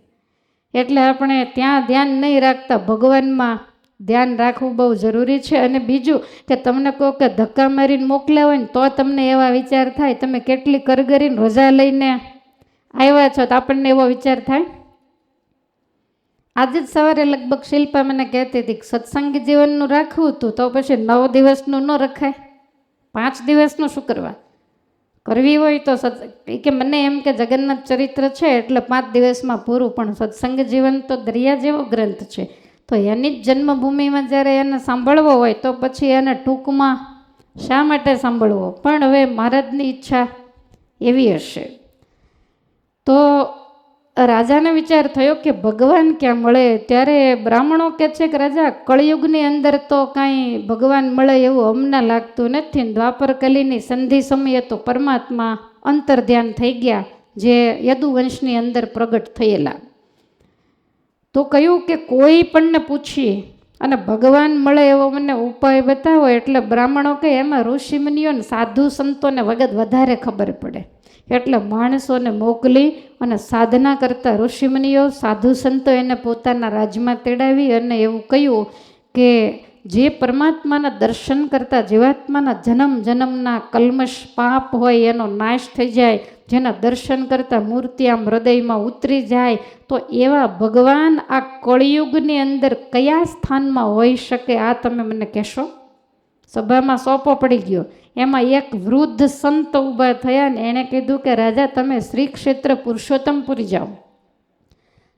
એટલે આપણે ત્યાં ધ્યાન નહીં રાખતા, ભગવાનમાં ધ્યાન રાખવું બહુ જરૂરી છે. અને બીજું કે તમને કહો કે ધક્કા મારીને મોકલ્યા હોય ને તો તમને એવા વિચાર થાય, તમે કેટલી કરગરીને રજા લઈને આવ્યા છો, તો આપણને એવો વિચાર થાય. આજે જ સવારે લગભગ શિલ્પા મને કહેતી હતી કે સત્સંગી જીવનનું રાખવું હતું તો પછી 9 દિવસનું ન રખાય, 5 દિવસનું શું કરવા? કરવી હોય તો કે મને એમ કે જગન્નાથ ચરિત્ર છે એટલે 5 દિવસમાં પૂરું, પણ સત્સંગ જીવન તો દરિયા જેવો ગ્રંથ છે. તો એની જ જન્મભૂમિમાં જ્યારે એને સાંભળવો હોય તો પછી એને ટૂંકમાં શા માટે સાંભળવો? પણ હવે મહારાજની ઈચ્છા એવી હશે. તો રાજાને વિચાર થયો કે ભગવાન ક્યાં મળે? ત્યારે બ્રાહ્મણો કહે છે કે રાજા, કળિયુગની અંદર તો કાંઈ ભગવાન મળે એવું અમને લાગતું નથી. દ્વાપરકલીની સંધિ સમયે તો પરમાત્મા અંતર્ધ્યાન થઈ ગયા, જે યદુવંશની અંદર પ્રગટ થયેલા. તો કહ્યું કે કોઈ પણને પૂછી અને ભગવાન મળે એવો મને ઉપાય બતાવો. એટલે બ્રાહ્મણો કહે એમાં ઋષિમુનિઓને સાધુ સંતોને વગત વધારે ખબર પડે, એટલે માણસોને મોકલી અને સાધના કરતા ઋષિમુનિઓ સાધુ સંતો એને પોતાના રાજમાં તેડાવી અને એવું કહ્યું કે જે પરમાત્માના દર્શન કરતા જીવાત્માના જન્મ જન્મના કલ્મશ પાપ હોય એનો નાશ થઈ જાય, જેના દર્શન કરતા મૂર્તિ આમ હૃદયમાં ઉતરી જાય, તો એવા ભગવાન આ કળિયુગની અંદર કયા સ્થાનમાં હોઈ શકે? આ તમે મને કહેશો? સભામાં સોંપો પડી ગયો. એમાં એક વૃદ્ધ સંત ઊભા થયા ને એણે કીધું કે રાજા, તમે શ્રી ક્ષેત્ર પુરુષોત્તમપુરી જાઓ,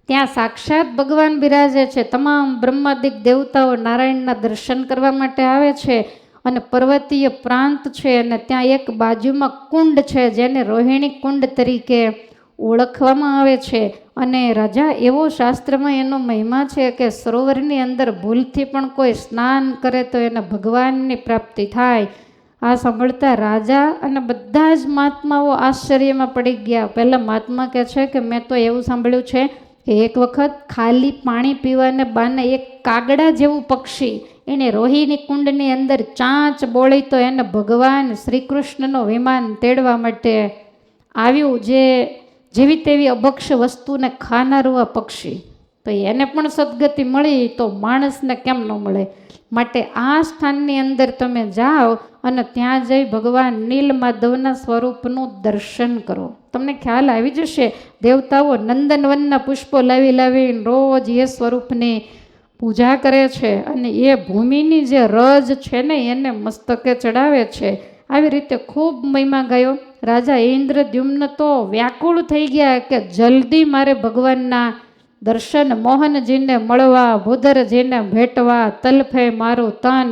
ત્યાં સાક્ષાત ભગવાન બિરાજે છે. તમામ બ્રહ્માદિક દેવતાઓ નારાયણના દર્શન કરવા માટે આવે છે, અને પર્વતીય પ્રાંત છે, અને ત્યાં એક બાજુમાં કુંડ છે જેને રોહિણી કુંડ તરીકે ઓળખવામાં આવે છે. અને રાજા, એવો શાસ્ત્રમાં એનો મહિમા છે કે સરોવરની અંદર ભૂલથી પણ કોઈ સ્નાન કરે તો એને ભગવાનની પ્રાપ્તિ થાય. આ સાંભળતા રાજા અને બધા જ મહાત્માઓ આશ્ચર્યમાં પડી ગયા. પહેલાં મહાત્મા કહે છે કે મેં તો એવું સાંભળ્યું છે કે એક વખત ખાલી પાણી પીવાને બાને એક કાગડા જેવું પક્ષી એને રોહિણી કુંડની અંદર ચાંચ બોળી તો એને ભગવાન શ્રી કૃષ્ણનું વિમાન તેડવા માટે આવ્યું, જે જેવી તેવી અભક્ષ વસ્તુને ખાનારું આ પક્ષી. તો એને પણ સદગતિ મળી તો માણસને કેમ ન મળે? માટે આ સ્થાનની અંદર તમે જાઓ અને ત્યાં જઈ ભગવાન નીલમાધવના સ્વરૂપનું દર્શન કરો. તમને ખ્યાલ આવી જશે. દેવતાઓ નંદનવનના પુષ્પો લાવીને રોજ એ સ્વરૂપની પૂજા કરે છે, અને એ ભૂમિની જે રજ છે ને એને મસ્તકે ચડાવે છે. આવી રીતે ખૂબ મહિમા ગયો. રાજા ઇન્દ્રદ્યુમ્ન તો વ્યાકુળ થઈ ગયા કે જલ્દી મારે ભગવાનના દર્શન, મોહનજીને મળવા, ભૂધરજીને ભેટવા, તલફે મારું તન.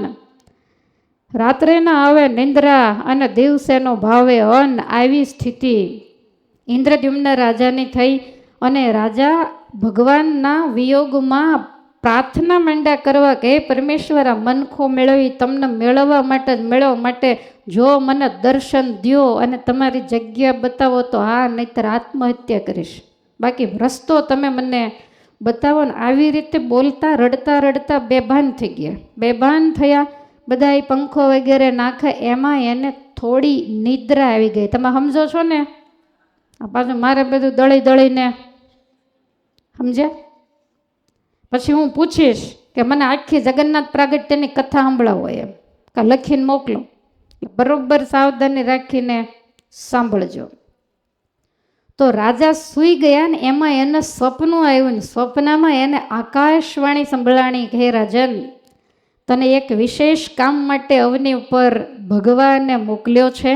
રાત્રે ના આવે નિંદ્રા અને દિવસેનો ભાવે અન્ન. આવી સ્થિતિ ઇન્દ્રદ્યુમ્ન રાજાની થઈ, અને રાજા ભગવાનના વિયોગમાં પ્રાર્થના માંડ્યા કરવા કે હે પરમેશ્વર, આ મનખો મેળવી તમને મેળવવા માટે જો મને દર્શન દ્યો અને તમારી જગ્યા બતાવો તો હા, નહીતર આત્મહત્યા કરીશ, બાકી રસ્તો તમે મને બતાવો ને. આવી રીતે બોલતા રડતા બેભાન થઈ ગયા. બેભાન થયા, બધા પંખો વગેરે નાખે, એમાં એને થોડી નિદ્રા આવી ગઈ. તમે સમજો છો ને? આ પાછું મારે બધું દળીને સમજ્યા? પછી હું પૂછીશ કે મને આખી જગન્નાથ પ્રાગટ્યની કથા સંભળાવો, એમ કે લખીને મોકલો. બરોબર સાવધાની રાખીને સાંભળજો. તો રાજા સૂઈ ગયા ને એમાં એને સ્વપ્ન આવ્યું ને સ્વપ્નમાં એને આકાશવાણી સંભળાણી કે હે રાજન, તને એક વિશેષ કામ માટે અવની ઉપર ભગવાને મોકલ્યો છે.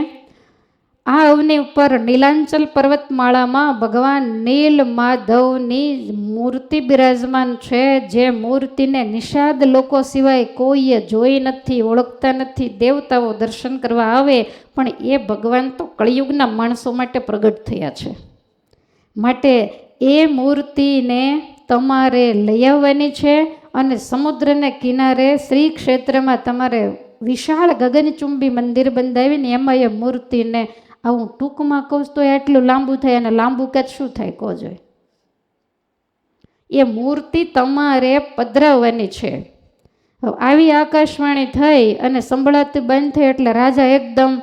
આ અવની ઉપર નીલાંચલ પર્વતમાળામાં ભગવાન નીલ માધવની મૂર્તિ બિરાજમાન છે, જે મૂર્તિને નિષાદ લોકો સિવાય કોઈએ જોઈ નથી, ઓળખતા નથી. દેવતાઓ દર્શન કરવા આવે, પણ એ ભગવાન તો કળિયુગના માણસો માટે પ્રગટ થયા છે. માટે એ મૂર્તિને તમારે લઈ આવવાની છે અને સમુદ્રને કિનારે શ્રી ક્ષેત્રમાં તમારે વિશાળ ગગનચુંબી મંદિર બંધાવીને એમાં એ મૂર્તિને, હું ટૂંકમાં કહું તો એટલું લાંબુ થાય, અને લાંબુ કે શું થાય કહો જોઈએ. એ મૂર્તિ તમારે પધરાવવાની છે. આવી આકાશવાણી થઈ અને સંભળાતી બંધ થઈ એટલે રાજા એકદમ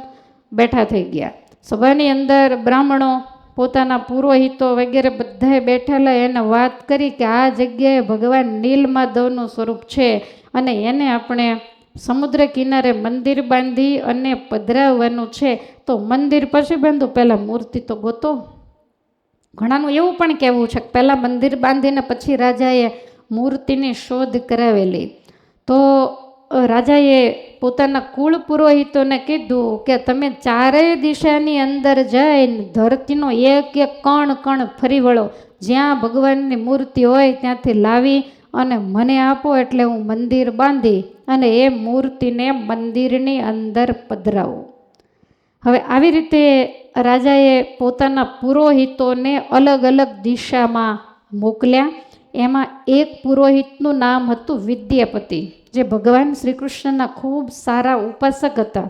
બેઠા થઈ ગયા. સભાની અંદર બ્રાહ્મણો, પોતાના પુરોહિતો વગેરે બધાએ બેઠેલા એને વાત કરી કે આ જગ્યાએ ભગવાન નીલમાધવનું સ્વરૂપ છે અને એને આપણે સમુદ્ર કિનારે મંદિર બાંધી અને પધરાવવાનું છે. તો મંદિર પછી બાંધો, પહેલાં મૂર્તિ તો ગોતો. ઘણાનું એવું પણ કહેવું છે કે પહેલાં મંદિર બાંધીને પછી રાજાએ મૂર્તિની શોધ કરાવેલી. તો રાજાએ પોતાના કુળ પુરોહિતોને કીધું કે તમે ચારેય દિશાની અંદર જઈને ધરતીનો એક એક કણ કણ ફરી વળો, જ્યાં ભગવાનની મૂર્તિ હોય ત્યાંથી લાવી અને મને આપો, એટલે હું મંદિર બાંધી અને એ મૂર્તિને મંદિરની અંદર પધરાવું. હવે આવી રીતે રાજાએ પોતાના પુરોહિતોને અલગ અલગ દિશામાં મોકલ્યા. એમાં એક પુરોહિતનું નામ હતું વિદ્યાપતિ, જે ભગવાન શ્રી કૃષ્ણના ખૂબ સારા ઉપાસક હતા.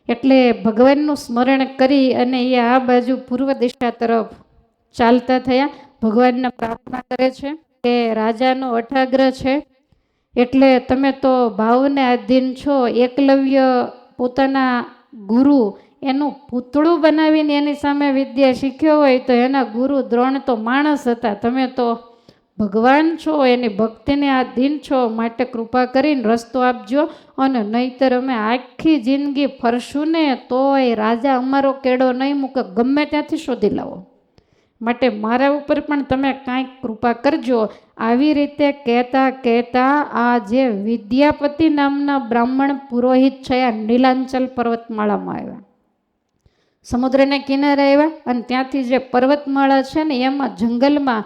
એટલે ભગવાનનું સ્મરણ કરી અને એ આ બાજુ પૂર્વ દિશા તરફ ચાલતા થયા. ભગવાનને પ્રાર્થના કરે છે કે રાજાનો અઠાગ્રહ છે, એટલે તમે તો ભાવને આધીન છો. એકલવ્ય પોતાના ગુરુ એનું પૂતળું બનાવીને એની સામે વિદ્યા શીખ્યો હોય, તો એના ગુરુ દ્રોણ તો માણસ હતા, તમે તો ભગવાન છો, એની ભક્તિને આધીન છો, માટે કૃપા કરીને રસ્તો આપજો, અને નહીંતર અમે આખી જિંદગી ફરશું ને તોય રાજા અમારો કેડો નહીં મૂકે, ગમે ત્યાંથી શોધી લાવો, માટે મારા ઉપર પણ તમે કાંઈક કૃપા કરજો. આવી રીતે કહેતા કહેતા આ જે વિદ્યાપતિ નામના બ્રાહ્મણ પુરોહિત છે આ નીલાંચલ પર્વતમાળામાં આવ્યા, સમુદ્રને કિનારે આવ્યા. અને ત્યાંથી જે પર્વતમાળા છે ને એમાં જંગલમાં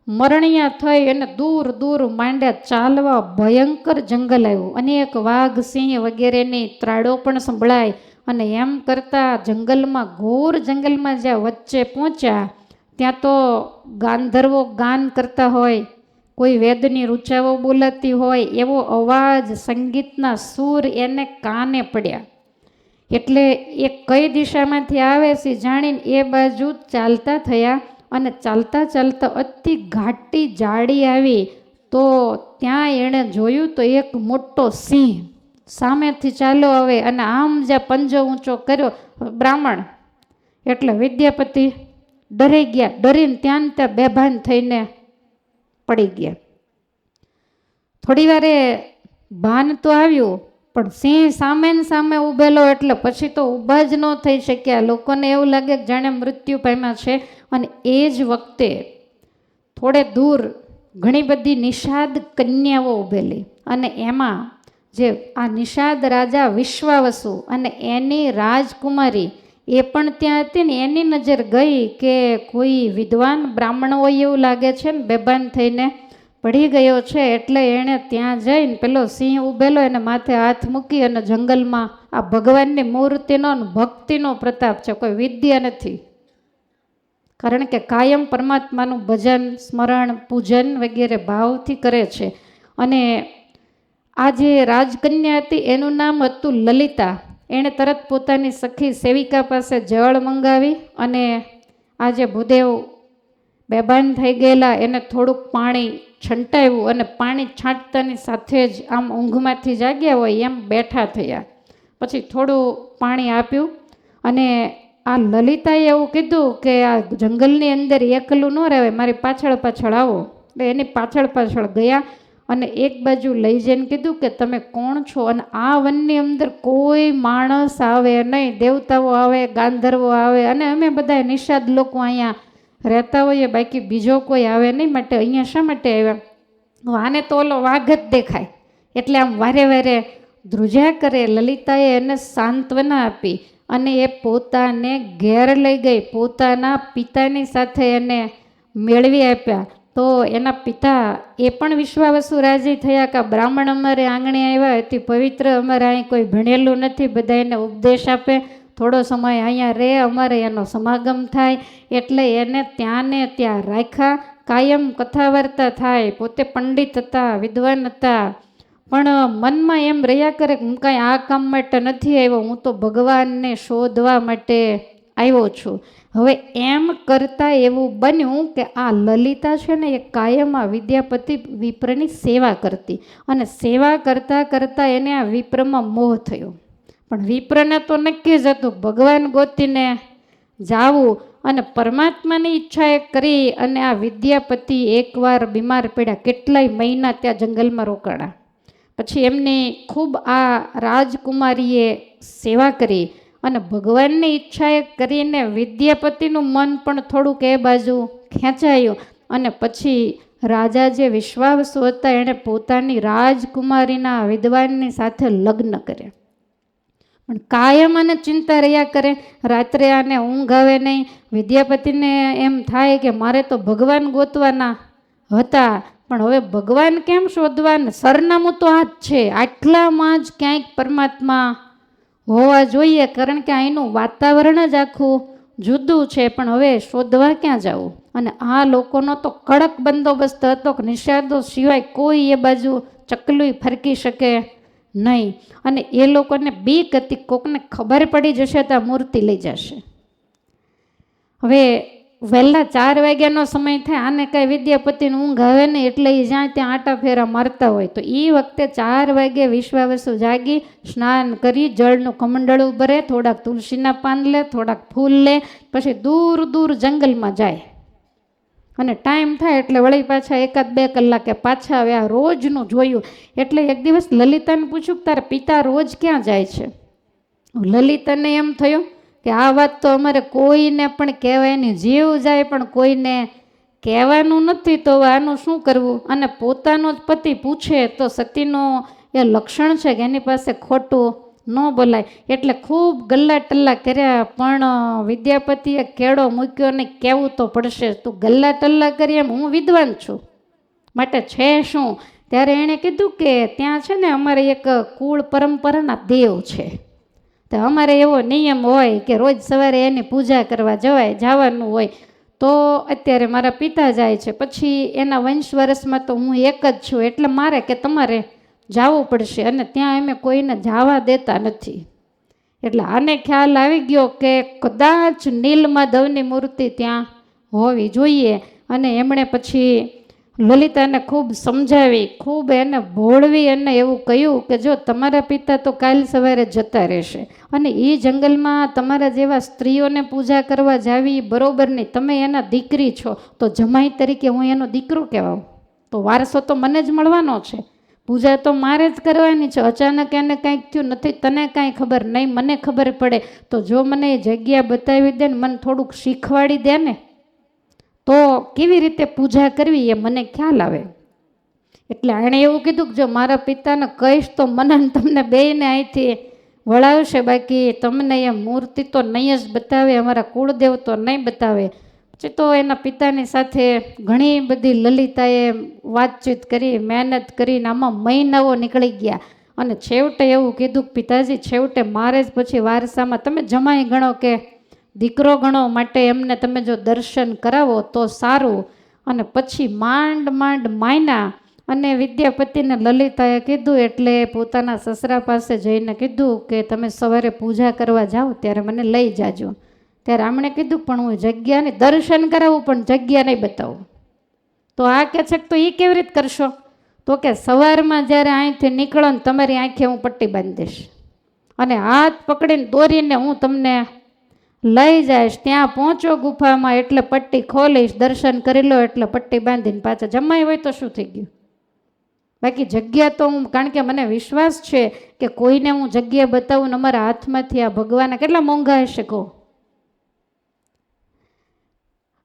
મરણિયા થઈ અને દૂર દૂર માંડ્યા ચાલવા. ભયંકર જંગલ આવ્યું, અનેક વાઘ, સિંહ વગેરેની ત્રાડો પણ સંભળાય. અને એમ કરતાં જંગલમાં, ઘોર જંગલમાં જ્યાં વચ્ચે પહોંચ્યા ત્યાં તો ગાંધર્વો ગાન કરતા હોય, કોઈ વેદની ઋચાઓ બોલાતી હોય, એવો અવાજ, સંગીતના સૂર એને કાને પડ્યા. એટલે એ કઈ દિશામાંથી આવે છે જાણીને એ બાજુ ચાલતા થયા. અને ચાલતા ચાલતા અતિ ઘાટી જાડી આવી, તો ત્યાં એણે જોયું તો એક મોટો સિંહ સામેથી ચાલો આવે અને આમ જ્યાં પંજો ઊંચો કર્યો. બ્રાહ્મણ એટલે વિદ્યાપતિ ડરી ગયા, ડરીને ત્યાં બેભાન થઈને પડી ગયા. થોડી વારે ભાન તો આવ્યું, પણ સિંહ સામે ને સામે ઊભેલો એટલે પછી તો ઊભા જ ન થઈ શક્યા. લોકોને એવું લાગે કે જાણે મૃત્યુ પામ્યા છે. અને એ જ વખતે થોડે દૂર ઘણી બધી નિષાદ કન્યાઓ ઊભેલી, અને એમાં જે આ નિષાદ રાજા વિશ્વાવસુ અને એની રાજકુમારી એ પણ ત્યાં હતી ને, એની નજર ગઈ કે કોઈ વિદ્વાન બ્રાહ્મણ હોય એવું લાગે છે ને બેભાન થઈને પડી ગયો છે. એટલે એણે ત્યાં જઈને પેલો સિંહ ઊભેલો એને માથે હાથ મૂકી અને જંગલમાં આ ભગવાનની મૂર્તિનો ભક્તિનો પ્રતાપ છે, કોઈ વિદ્યા નથી. કારણ કે કાયમ પરમાત્માનું ભજન, સ્મરણ, પૂજન વગેરે ભાવથી કરે છે. અને આ જે રાજકન્યા હતી એનું નામ હતું લલિતા. એણે તરત પોતાની સખી સેવિકા પાસે જળ મંગાવી અને આ જે ભૂદેવ બેભાન થઈ ગયેલા એને થોડુંક પાણી છંટાવ્યું, અને પાણી છાંટતાની સાથે જ આમ ઊંઘમાંથી જાગ્યા હોય એમ બેઠા થયા. પછી થોડું પાણી આપ્યું અને આ લલિતાએ એવું કીધું કે આ જંગલની અંદર એકલું ન રહેવાય, મારી પાછળ પાછળ આવો. એટલે એની પાછળ પાછળ ગયા અને એક બાજુ લઈ જઈને કીધું કે તમે કોણ છો, અને આ વનની અંદર કોઈ માણસ આવે નહીં, દેવતાઓ આવે, ગાંધર્વો આવે, અને અમે બધા નિષાદ લોકો અહીંયા રહેતા હોઈએ, બાકી બીજો કોઈ આવે નહીં. માટે અહીંયા શા માટે આવ્યા? આને તો ઓલો વાઘ જ દેખાય એટલે આમ વારે વારે ધ્રુજા કરે. લલિતાએ એને સાંત્વના આપી અને એ પોતાને ઘેર લઈ ગઈ, પોતાના પિતાની સાથે એને મેળવી આપ્યા. તો એના પિતા એ પણ વિશ્વાવસુ રાજી થયા કે બ્રાહ્મણ અમારે આંગણે આવ્યા, અતિ પવિત્ર, અમારે અહીં કોઈ ભણેલું નથી, બધા એને ઉપદેશ આપે, થોડો સમય અહીંયા રહે, અમારે એનો સમાગમ થાય. એટલે એને ત્યાં ને ત્યાં રાખ્યા, કાયમ કથા વાર્તા થાય. પોતે પંડિત હતા, વિદ્વાન હતા, પણ મનમાં એમ રહ્યા કરે કે હું કાંઈ આ કામ માટે નથી આવ્યો, હું તો ભગવાનને શોધવા માટે આવ્યો છું. હવે એમ કરતાં એવું બન્યું કે આ લલિતા છે ને એ કાયમ આ વિદ્યાપતિ વિપ્રની સેવા કરતી, અને સેવા કરતાં કરતાં એને આ વિપ્રમાં મોહ થયો. પણ વિપ્રને તો નક્કી જ હતું ભગવાન ગોતીને જાવું, અને પરમાત્માની ઈચ્છા એ કરી. અને આ વિદ્યાપતિ એકવાર બીમાર પડ્યા, કેટલાય મહિના ત્યાં જંગલમાં રોકાણા. પછી એમની ખૂબ આ રાજકુમારીએ સેવા કરી, અને ભગવાનની ઈચ્છાએ કરીને વિદ્યાપતિનું મન પણ થોડુંક એ બાજુ ખેંચાયું. અને પછી રાજા જે વિશ્વાવસુ હતા એણે પોતાની રાજકુમારીના વિદ્વાનની સાથે લગ્ન કર્યા. પણ કાયમ આને ચિંતા રહ્યા કરે, રાત્રે આને ઊંઘ આવે નહીં. વિદ્યાપતિને એમ થાય કે મારે તો ભગવાન ગોતવાના હતા, પણ હવે ભગવાન કેમ શોધવાના? સરનામું તો આ જ છે, આટલામાં જ ક્યાંક પરમાત્મા હોવા જોઈએ, કારણ કે અહીંનું વાતાવરણ જ આખું જુદું છે. પણ હવે શોધવા ક્યાં જવું? અને આ લોકોનો તો કડક બંદોબસ્ત હતો કે નિષાદો સિવાય કોઈ એ બાજુ ચકલું ફરકી શકે નહીં. અને એ લોકોને બીક હતી કોકને ખબર પડી જશે તો આ મૂર્તિ લઈ જશે. હવે વહેલા 4 વાગ્યાનો સમય થાય, આને કાંઈ વિદ્યાપતિને ઊંઘ આવે નહીં, એટલે એ જ્યાં ત્યાં આટા ફેરા મારતા હોય. તો એ વખતે 4 વાગે વિશ્વાવસુ જાગી, સ્નાન કરી, જળનું કમંડળું ભરે, થોડાક તુલસીના પાન લે, થોડાક ફૂલ લે, પછી દૂર દૂર જંગલમાં જાય. અને ટાઈમ થાય એટલે વળી પાછા 1-2 કલાકે પાછા આવે. આ રોજનું જોયું. એટલે એક દિવસ લલિતાને પૂછ્યું કે તારા પિતા રોજ ક્યાં જાય છે? લલિતાને એમ થયું કે આ વાત તો અમારે કોઈને પણ કહેવાય નહીં, જીવ જાય પણ કોઈને કહેવાનું નથી, તો આનું શું કરવું? અને પોતાનો જ પતિ પૂછે તો સતીનો એ લક્ષણ છે કે એની પાસે ખોટું ન બોલાય. એટલે ખૂબ ગલ્લા ટલ્લા કર્યા, પણ વિદ્યાપતિએ કેળો મૂક્યો નહીં, કહેવું તો પડશે, તું ગલ્લા ટલ્લા કરી એમ હું વિદ્વાન છું, માટે છે શું? ત્યારે એણે કીધું કે ત્યાં છે ને અમારે એક કુળ પરંપરાના દેવ છે, તો અમારે એવો નિયમ હોય કે રોજ સવારે એની પૂજા કરવા જવાનું હોય. તો અત્યારે મારા પિતા જાય છે, પછી એના વંશ વર્ષમાં તો હું એક જ છું, એટલે મારે કે તમારે જવું પડશે, અને ત્યાં અમે કોઈને જવા દેતા નથી. એટલે આને ખ્યાલ આવી ગયો કે કદાચ નીલમાધવની મૂર્તિ ત્યાં હોવી જોઈએ. અને એમણે પછી લલિતાને ખૂબ સમજાવી, ખૂબ એને ભોળવી, અને એવું કહ્યું કે જો તમારા પિતા તો કાલ સવારે જતા રહેશે, અને એ જંગલમાં તમારા જેવા સ્ત્રીઓને પૂજા કરવા જાવી બરોબર નહીં. તમે એના દીકરી છો, તો જમાઈ તરીકે હું એનો દીકરો કહેવાઉં? તો વારસો તો મને જ મળવાનો છે, પૂજા તો મારે જ કરવાની છે. અચાનક એને કાંઈક થયું નથી, તને કાંઈ ખબર નહીં, મને ખબર પડે. તો જો મને એ જગ્યા બતાવી દે ને, મને થોડુંક શીખવાડી દે ને, તો કેવી રીતે પૂજા કરવી એ મને ખ્યાલ આવે. એટલે એણે એવું કીધું કે જો મારા પિતાને કહીશ તો મને તમને બેયને અહીંથી વળાવશે, બાકી તમને એ મૂર્તિ તો નહીં જ બતાવે, અમારા કુળદેવ તો નહીં બતાવે. પછી તો એના પિતાની સાથે ઘણી બધી લલિતાએ વાતચીત કરી, મહેનત કરીને આમાં મહિનાઓ નીકળી ગયા. અને છેવટે એવું કીધું કે પિતાજી, છેવટે મારે જ પછી વારસામાં તમે જમાઈ ગણો કે દીકરો ગણો, માટે એમને તમે જો દર્શન કરાવો તો સારું. અને પછી માંડ માયના. અને વિદ્યાપતિને લલિતાએ કીધું એટલે પોતાના સસરા પાસે જઈને કીધું કે તમે સવારે પૂજા કરવા જાઓ ત્યારે મને લઈ જાજો. ત્યારે આમણે કીધું પણ હું જગ્યાને દર્શન કરાવું પણ જગ્યા નહીં બતાવું. તો આ કહે છે તો એ કેવી રીતે કરશો? તો કે સવારમાં જ્યારે અહીંથી નીકળો ને તમારી આંખે હું પટ્ટી બાંધી દઈશ, અને હાથ પકડીને દોરીને હું તમને લઈ જઈશ. ત્યાં પહોંચો ગુફામાં એટલે પટ્ટી ખોલીશ, દર્શન કરી લો એટલે પટ્ટી બાંધીને પાછા જમાઈ હોય તો શું થઈ ગયું? બાકી જગ્યા તો હું, કારણ કે મને વિશ્વાસ છે કે કોઈને હું જગ્યા બતાવું ને અમારા હાથમાંથી આ ભગવાન કેટલા મોંઘા હશે કહો.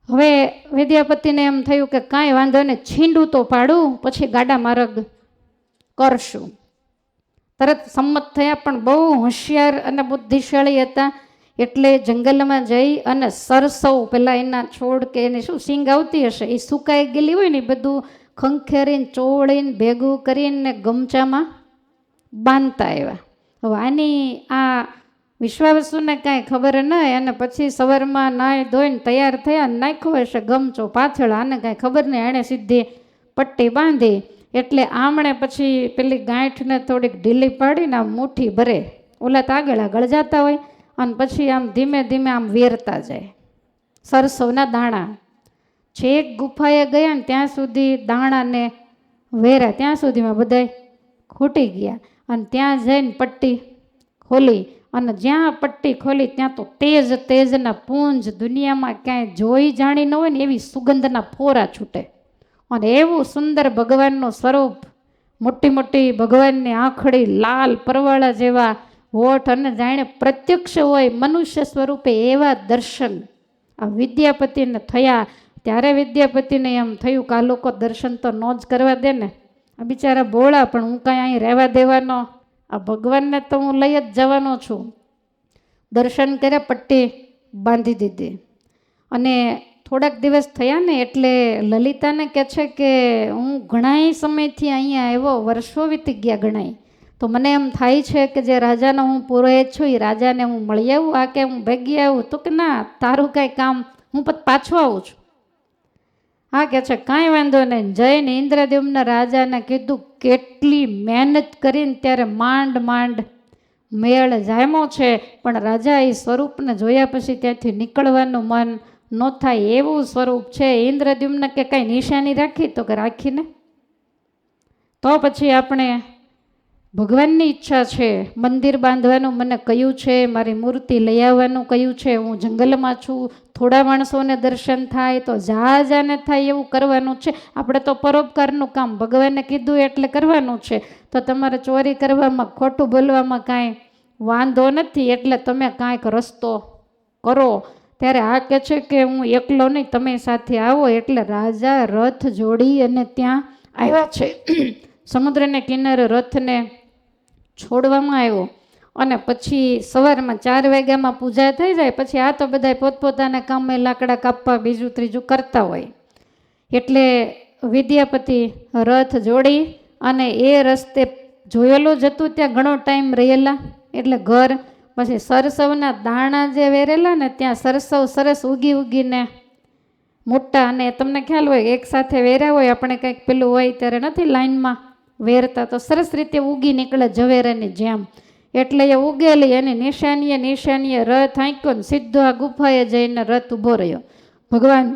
હવે વિદ્યાપતિને એમ થયું કે કાંઈ વાંધો ને, છીંડું તો પાડું, પછી ગાડા માર્ગ કરશું. તરત સંમત થયા, પણ બહુ હોશિયાર અને બુદ્ધિશાળી હતા. એટલે જંગલમાં જઈ અને સરસવ, પેલા એના છોડ કે એની શું સિંગ આવતી હશે, એ સુકાઈ ગયેલી હોય ને, એ બધું ખંખેરીને ચોળીને ભેગું કરીને ગમચામાં બાંધતા આવ્યા. હવે આની આ વિશ્વાવસુને કાંઈ ખબર ન હોય, અને પછી સવારમાં નાહી ધોઈને તૈયાર થયા, નાખ્યો હશે ગમચો પાછળ, આને કાંઈ ખબર નહીં, એણે સીધી પટ્ટી બાંધી. એટલે આમણે પછી પેલી ગાંઠને થોડીક ઢીલી પાડીને આમ મુઠ્ઠી ભરે, ઓલા તો આગળ આગળ જતા હોય, અને પછી આમ ધીમે ધીમે આમ વેરતા જાય સરસવના દાણા. છેક ગુફાએ ગયા ને ત્યાં સુધી દાણાને વેરા, ત્યાં સુધીમાં બધાય ખૂટી ગયા. અને ત્યાં જઈને પટ્ટી ખોલી, અને જ્યાં પટ્ટી ખોલી ત્યાં તો તેજ તેજના પુંજ, દુનિયામાં ક્યાંય જોઈ જાણી ન હોય ને એવી સુગંધના ફોરા છૂટે. અને એવું સુંદર ભગવાનનું સ્વરૂપ, મોટી મોટી ભગવાનની આંખડી, લાલ પરવાળા જેવા હોઠ, અને જાણે પ્રત્યક્ષ હોય મનુષ્ય સ્વરૂપે એવા દર્શન આ વિદ્યાપતિને થયા. ત્યારે વિદ્યાપતિને એમ થયું કે આ લોકો દર્શન તો ન જ કરવા દે ને, આ બિચારા બોળા, પણ હું કાંઈ અહીં રહેવા દેવાનો, આ ભગવાનને તો હું લઈ જ જવાનો છું. દર્શન કરે, પટ્ટી બાંધી દીધી. અને થોડાક દિવસ થયા ને એટલે લલિતાને કહે છે કે હું ઘણાય સમયથી અહીંયા આવ્યો, વર્ષો વીતી ગયા ઘણાય, તો મને એમ થાય છે કે જે રાજાનો હું પુરોહિત છું એ રાજાને હું મળી આવું, આ કે હું ભેગી આવું. તો કે ના, તારું કાંઈ કામ, હું પાછો આવું છું. હા કે છે કાંઈ વાંધો નહીં. જઈને ઇન્દ્રદ્યુમ્ન રાજાને કીધું, કેટલી મહેનત કરીને ત્યારે માંડ માંડ મેળ જામ્યો છે, પણ રાજા એ સ્વરૂપને જોયા પછી ત્યાંથી નીકળવાનું મન ન થાય એવું સ્વરૂપ છે. ઇન્દ્રદ્યુમ્ન કે કાંઈ નિશાની રાખી? તો કે રાખીને. તો પછી આપણે ભગવાનની ઈચ્છા છે, મંદિર બાંધવાનું મને કહ્યું છે, મારી મૂર્તિ લઈ આવવાનું કહ્યું છે, હું જંગલમાં છું, થોડા માણસોને દર્શન થાય તો જાને થાય એવું કરવાનું છે. આપણે તો પરોપકારનું કામ ભગવાને કીધું એટલે કરવાનું છે. તો તમારે ચોરી કરવામાં, ખોટું બોલવામાં કાંઈ વાંધો નથી, એટલે તમે કાંઈક રસ્તો કરો. ત્યારે આ કહે છે કે હું એકલો નહીં, તમે સાથે આવો. એટલે રાજા રથ જોડી અને ત્યાં આવ્યા છે. સમુદ્રને કિનારે રથને છોડવામાં આવ્યો, અને પછી સવારમાં 4 વાગ્યામાં પૂજા થઈ જાય. પછી આ તો બધા પોતપોતાના કામે લાકડા કાપવા બીજું ત્રીજું કરતા હોય. એટલે વિદ્યાપતિ રથ જોડી અને એ રસ્તે જોયેલું જ હતું, ત્યાં ઘણો ટાઈમ રહેલા. એટલે ઘર પછી સરસવના દાણા જે વેરેલા ને ત્યાં સરસવ સરસ ઉગી ઉગીને મોટા, અને તમને ખ્યાલ હોય એક સાથે વેર્યા હોય, આપણે કંઈક પેલું હોય ત્યારે નથી લાઈનમાં વેરતા, તો સરસ રીતે ઉગી નીકળે ઝવેરાની જેમ. એટલે એ ઉગેલી એની નિશાનીએ રથ આંક્યો ને સીધો આ ગુફાએ જઈને રથ ઊભો રહ્યો. ભગવાન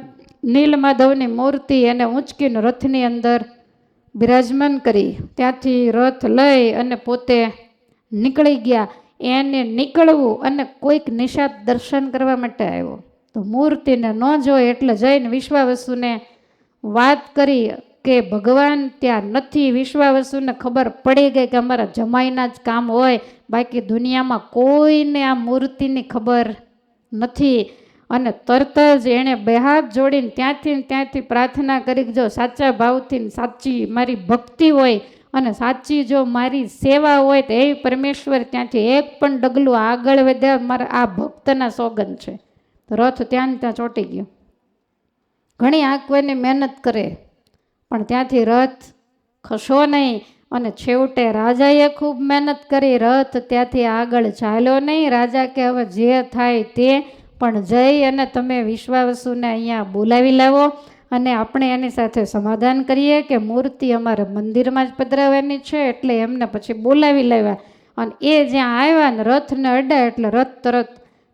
નીલમાધવની મૂર્તિ એને ઊંચકીને રથની અંદર બિરાજમાન કરી, ત્યાંથી રથ લઈ અને પોતે નીકળી ગયા. એને નીકળવું અને કોઈક નિશાત દર્શન કરવા માટે આવ્યો, તો મૂર્તિને ન જોઈ એટલે જઈને વિશ્વાવસુને વાત કરી કે ભગવાન ત્યાં નથી. વિશ્વાવસુને ખબર પડી ગઈ કે અમારા જમાઈના જ કામ હોય, બાકી દુનિયામાં કોઈને આ મૂર્તિની ખબર નથી. અને તરત જ એણે બે હાથ જોડીને ત્યાંથી પ્રાર્થના કરી કે જો સાચા ભાવથી સાચી મારી ભક્તિ હોય અને સાચી જો મારી સેવા હોય તો એ પરમેશ્વર ત્યાંથી એક પણ ડગલું આગળ વધ્યા, મારા આ ભક્તના સોગંદ છે. રથ ત્યાં ચોંટી ગયો. ઘણી આંકવાની મહેનત કરે પણ ત્યાંથી રથ ખસો નહીં. અને છેવટે રાજાએ ખૂબ મહેનત કરી, રથ ત્યાંથી આગળ ચાલ્યો નહીં. રાજા કે હવે જે થાય તે, પણ જઈ અને તમે વિશ્વાવસુને અહીંયા બોલાવી લાવો અને આપણે એની સાથે સમાધાન કરીએ કે મૂર્તિ અમારે મંદિરમાં જ પધરાવવાની છે. એટલે એમને પછી બોલાવી લાવ્યા, અને એ જ્યાં આવ્યા ને રથને અડ્યા એટલે રથ તરત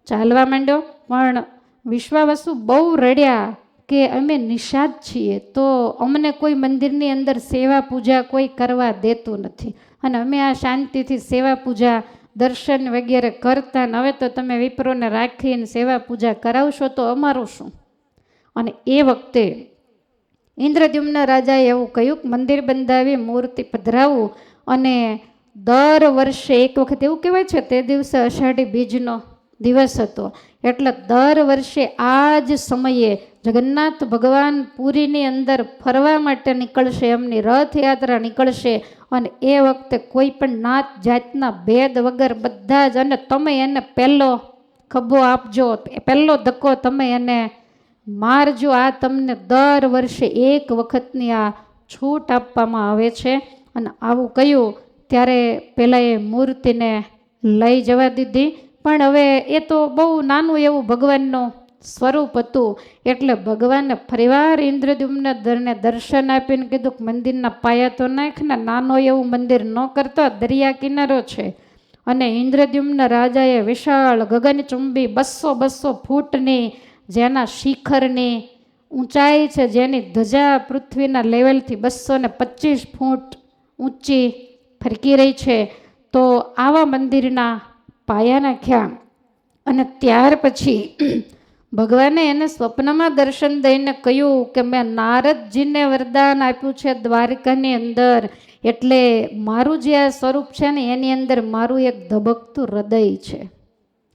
ચાલવા માંડ્યો. પણ વિશ્વાવસુ બહુ રડ્યા કે અમે નિષાદ છીએ, તો અમને કોઈ મંદિરની અંદર સેવા પૂજા કોઈ કરવા દેતું નથી, અને અમે આ શાંતિથી સેવા પૂજા દર્શન વગેરે કરતા, હવે તો તમે વિપ્રોને રાખીને સેવા પૂજા કરાવશો તો અમારું શું? અને એ વખતે ઇન્દ્રદ્યુમ્ન રાજાએ એવું કહ્યું કે મંદિર બંધાવી મૂર્તિ પધરાવું, અને દર વર્ષે એક વખત એવું કહેવાય છે તે દિવસે અષાઢી બીજનો દિવસ હતો, એટલે દર વર્ષે આ જ સમયે જગન્નાથ ભગવાન પુરીની અંદર ફરવા માટે નીકળશે, એમની રથયાત્રા નીકળશે. અને એ વખતે કોઈ પણ નાત જાતના ભેદ વગર બધા જ, અને તમે એને પહેલો ખભો આપજો, પહેલો ધક્કો તમે એને મારજો. આ તમને દર વર્ષે એક વખતની આ છૂટ આપવામાં આવે છે. અને આવું કહ્યું ત્યારે પહેલાં એ મૂર્તિને લઈ જવા દીધી. પણ હવે એ તો બહુ નાનું એવું ભગવાનનું સ્વરૂપ હતું, એટલે ભગવાને ફરીવાર ઇન્દ્રદ્યુમ્નને દર્શન આપીને કીધું કે મંદિરના પાયા તો નાખ ને, નાનો એવું મંદિર ન કરતો, દરિયા કિનારો છે. અને ઇન્દ્રદ્યુમ્ન રાજાએ વિશાળ ગગનચુંબી 200 ફૂટની જેના શિખરની ઊંચાઈ છે, જેની ધજા પૃથ્વીના લેવલથી 225 ફૂટ ઊંચી ફરકી રહી છે, તો આવા મંદિરના પાયા નાખ્યા. અને ત્યાર પછી ભગવાને એને સ્વપ્નમાં દર્શન દઈને કહ્યું કે મેં નારદજીને વરદાન આપ્યું છે દ્વારકાની અંદર, એટલે મારું જે આ સ્વરૂપ છે ને એની અંદર મારું એક ધબકતું હૃદય છે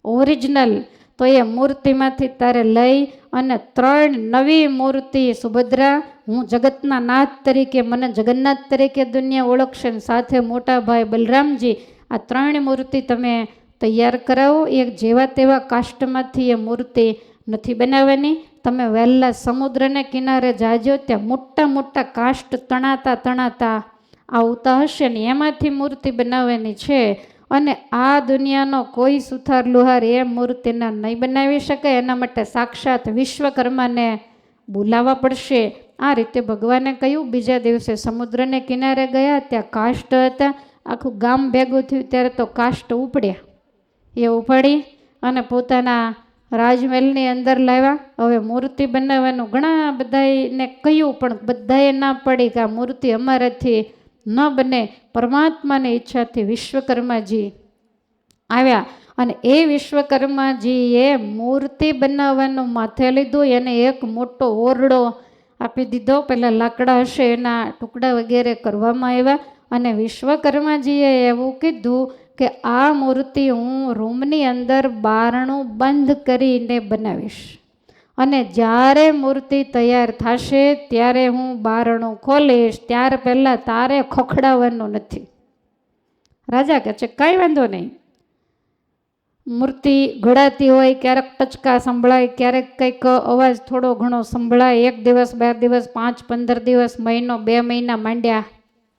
ઓરિજિનલ. તો એ મૂર્તિમાંથી તારે લઈ અને 3 નવી મૂર્તિ સુભદ્રા, હું જગતના નાથ તરીકે, મને જગન્નાથ તરીકે દુનિયા ઓળખશે, સાથે મોટા ભાઈ બલરામજી, આ 3 મૂર્તિ તમે તૈયાર કરાવો. એક જેવા તેવા કાષ્ટમાંથી એ મૂર્તિ નથી બનાવવાની. તમે વહેલા સમુદ્રને કિનારે જાજો, ત્યાં મોટા મોટા કાષ્ટ તણાતા આવતા હશે ને એમાંથી મૂર્તિ બનાવવાની છે. અને આ દુનિયાનો કોઈ સુથાર લુહાર એ મૂર્તિને નહીં બનાવી શકે, એના માટે સાક્ષાત વિશ્વકર્માને બોલાવવા પડશે. આ રીતે ભગવાને કહ્યું. બીજા દિવસે સમુદ્રને કિનારે ગયા, ત્યાં કાષ્ટ હતા, આખું ગામ ભેગું થયું ત્યારે તો કાષ્ટ ઉપડ્યા. એ ઉપાડી અને પોતાના રાજમહેલની અંદર લાવ્યા. હવે મૂર્તિ બનાવવાનું ઘણા બધાને કહ્યું, પણ બધાએ ના પડી કે આ મૂર્તિ અમારાથી ન બને. પરમાત્માની ઈચ્છાથી વિશ્વકર્માજી આવ્યા, અને એ વિશ્વકર્માજીએ મૂર્તિ બનાવવાનું માથે લીધું. એને એક મોટો ઓરડો આપી દીધો. પહેલાં લાકડા હશે એના ટુકડા વગેરે કરવામાં આવ્યા. અને વિશ્વકર્માજીએ એવું કીધું કે આ મૂર્તિ હું રૂમની અંદર બારણું બંધ કરીને બનાવીશ, અને જ્યારે મૂર્તિ તૈયાર થશે ત્યારે હું બારણું ખોલીશ, ત્યાર પહેલાં તારે ખખડાવવાનું નથી. રાજા કહે છે કાંઈ વાંધો નહીં. મૂર્તિ ઘડાતી હોય, ક્યારેક ટચકા સંભળાય, ક્યારેક કંઈક અવાજ થોડો ઘણો સંભળાય. 1 દિવસ 2 દિવસ 5 15 દિવસ, મહિનો 2 મહિના માંડ્યા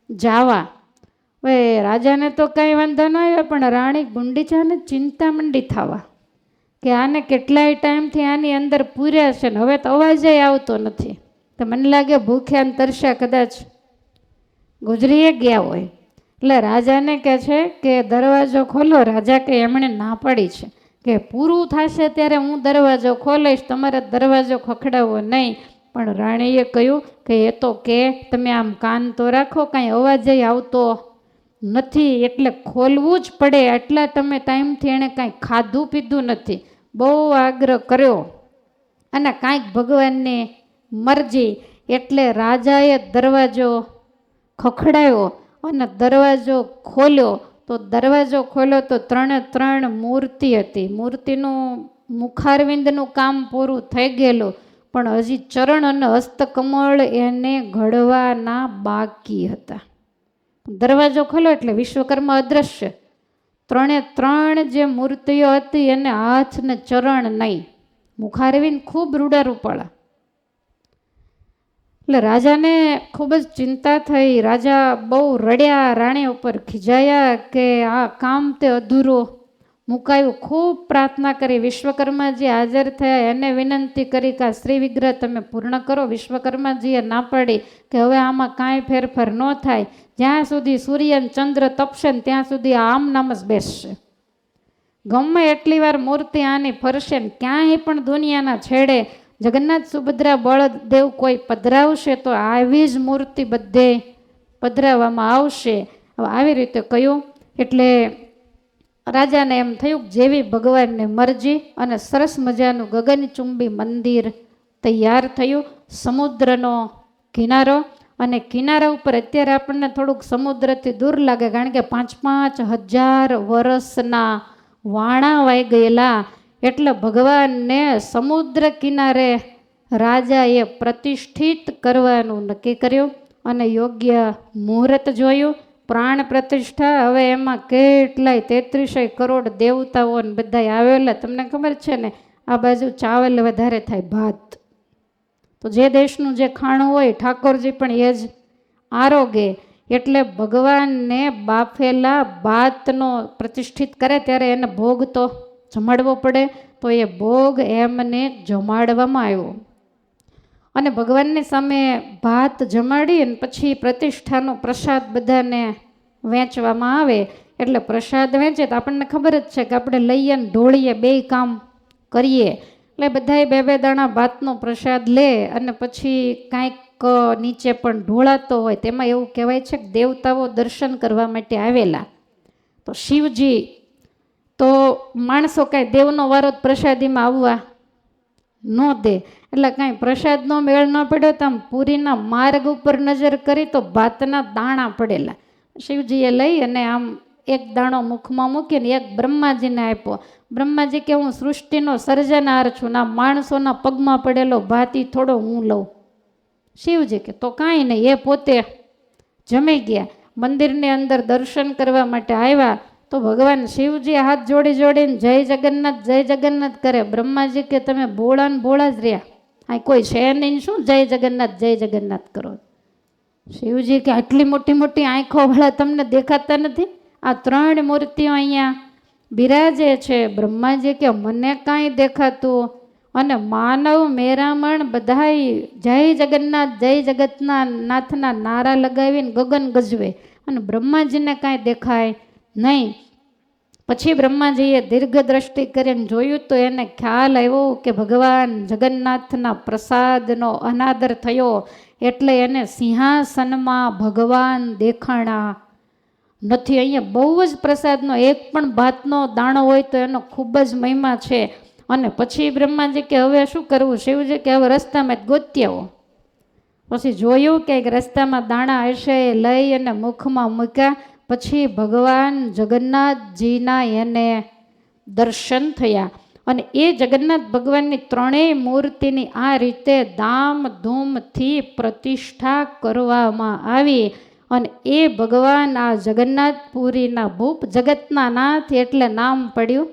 જાવા. હવે રાજાને તો કાંઈ વાંધો ન આવ્યો, પણ રાણી ગુંડીચાને ચિંતા મંડી થવા કે આને કેટલાય ટાઈમથી આની અંદર પૂર્યા છે ને હવે તો અવાજ આવતો નથી. તો મને લાગે ભૂખ્યા ને તરસ્યા કદાચ ગુજરીએ ગયા હોય. એટલે રાજાને કહે છે કે દરવાજો ખોલો. રાજા કે એમણે ના પાડી છે કે પૂરું થશે ત્યારે હું દરવાજો ખોલીશ, તમારે દરવાજો ખખડાવવો નહીં. પણ રાણીએ કહ્યું કે એ તો કે તમે આમ કાન તો રાખો, કાંઈ અવાજ આવતો નથી, એટલે ખોલવું જ પડે. એટલા તમે ટાઈમથી એણે કાંઈ ખાધું પીધું નથી. બહુ આગ્રહ કર્યો અને કાંઈક ભગવાનની મરજી, એટલે રાજાએ દરવાજો ખખડાવ્યો અને દરવાજો ખોલ્યો. તો દરવાજો ખોલ્યો તો 3 મૂર્તિ હતી. મૂર્તિનું મુખારવિંદનું કામ પૂરું થઈ ગયેલું, પણ હજી ચરણ અને હસ્તકમળ એને ઘડવાના બાકી હતા. દરવાજો ખોલ્યો એટલે વિશ્વકર્મા અદ્રશ્ય. 3 જે મૂર્તિઓ હતી એને હાથ ને ચરણ નહીં, મુખારવિંદ ખૂબ રૂડા રૂપાળા. એટલે રાજાને ખૂબ જ ચિંતા થઈ. રાજા બહુ રડ્યા, રાણી ઉપર ખીજાયા કે આ કામ તે અધૂરું મુકાયું. ખૂબ પ્રાર્થના કરી. વિશ્વકર્માજી હાજર થયા, એને વિનંતી કરી કે આ શ્રી વિગ્રહ તમે પૂર્ણ કરો. વિશ્વકર્માજીએ ના પાડી કે હવે આમાં કાંઈ ફેરફાર ન થાય. જ્યાં સુધી સૂર્ય ચંદ્ર તપશે ને ત્યાં સુધી આમ નામ જ બેસશે. ગમે એટલી વાર મૂર્તિ આની ફરશે ને ક્યાંય પણ દુનિયાના છેડે જગન્નાથ સુભદ્રા બળદેવ કોઈ પધરાવશે તો આવી જ મૂર્તિ બધે પધરાવવામાં આવશે. હવે આવી રીતે કહ્યું. એટલે રાજાને એમ થયું જેવી ભગવાનની મરજી, અને સરસ મજાનું ગગનચુંબી મંદિર તૈયાર થયું. સમુદ્રનો કિનારો, અને કિનારા ઉપર અત્યારે આપણને થોડુંક સમુદ્રથી દૂર લાગે, કારણ કે 5-5 હજાર વર્ષના વાણા વાઈ ગયેલા એટલે ભગવાનને સમુદ્ર કિનારે રાજાએ પ્રતિષ્ઠિત કરવાનું નક્કી કર્યું અને યોગ્ય મુહૂર્ત જોયું. પ્રાણ પ્રતિષ્ઠા, હવે એમાં કેટલાય 33 કરોડ દેવતાઓ ને બધા આવેલા. તમને ખબર છે ને, આ બાજુ ચાવલ વધારે થાય, ભાત. તો જે દેશનું જે ખાણું હોય ઠાકોરજી પણ એ જ આરોગે. એટલે ભગવાનને બાફેલા ભાતનો પ્રતિષ્ઠિત કરે ત્યારે એને ભોગ તો જમાડવો પડે. તો એ ભોગ એમને જમાડવામાં આવ્યો અને ભગવાનની સામે ભાત જમાડી અને પછી પ્રતિષ્ઠાનો પ્રસાદ બધાને વેચવામાં આવે. એટલે પ્રસાદ વેચે તો આપણને ખબર જ છે કે આપણે લઈએ ને ઢોળીએ, બેય કામ કરીએ. એટલે બધાએ બે દાણા ભાતનો પ્રસાદ લે અને પછી કાંઈક નીચે પણ ઢોળાતો હોય. તેમાં એવું કહેવાય છે કે દેવતાઓ દર્શન કરવા માટે આવેલા. તો શિવજી તો માણસો કાંઈ દેવનો વારો પ્રસાદીમાં આવવા ન દે. એટલે કાંઈ પ્રસાદનો મેળ ન પડ્યો તો આમ પુરીના માર્ગ ઉપર નજર કરી તો ભાતના દાણા પડેલા. શિવજીએ લઈ અને આમ એક દાણો મુખમાં મૂકીને એક બ્રહ્માજીને આપ્યો. બ્રહ્માજી કે હું સૃષ્ટિનો સર્જનહાર છું, ના માણસોના પગમાં પડેલો ભાતી થોડો હું લઉં. શિવજી કે તો કાંઈ નહીં. એ પોતે જમી ગયા. મંદિરની અંદર દર્શન કરવા માટે આવ્યા તો ભગવાન શિવજી હાથ જોડી જોડીને જય જગન્નાથ જય જગન્નાથ કરે. બ્રહ્માજી કે તમે ભોળા ને ભોળા જ રહ્યા, આ કોઈ છે નહીં, શું જય જગન્નાથ કરો. શિવજી કે આટલી મોટી મોટી આંખો વાળા તમને દેખાતા નથી? આ 3 મૂર્તિઓ અહીંયા બિરાજે છે. બ્રહ્માજી કે મને કાંઈ દેખાતું. અને માનવ મેરામણ બધાય જય જગતના નાથના નારા લગાવીને ગગન ગજવે અને બ્રહ્માજીને કાંઈ દેખાય નહીં. પછી બ્રહ્માજીએ દીર્ઘ દ્રષ્ટિ કરીને જોયું તો એને ખ્યાલ આવ્યો કે ભગવાન જગન્નાથના પ્રસાદનો અનાદર થયો. એટલે એને સિંહાસનમાં ભગવાન દેખાણા નથી. અહીંયા બહુ જ પ્રસાદનો એક પણ ભાતનો દાણો હોય તો એનો ખૂબ જ મહિમા છે. અને પછી બ્રહ્માજી કે હવે શું કરવું? શિવજી કે હવે રસ્તામાં જ ગોતી આવો. પછી જોયું કે રસ્તામાં દાણા હશે, લઈ અને મુખમાં મૂક્યા. પછી ભગવાન જગન્નાથજીના એને દર્શન થયા. અને એ જગન્નાથ ભગવાનની 3 મૂર્તિની આ રીતે ધામધૂમથી પ્રતિષ્ઠા કરવામાં આવી. અને એ ભગવાન આ જગન્નાથપુરીના ભૂપ જગતના નાથ એટલે નામ પડ્યું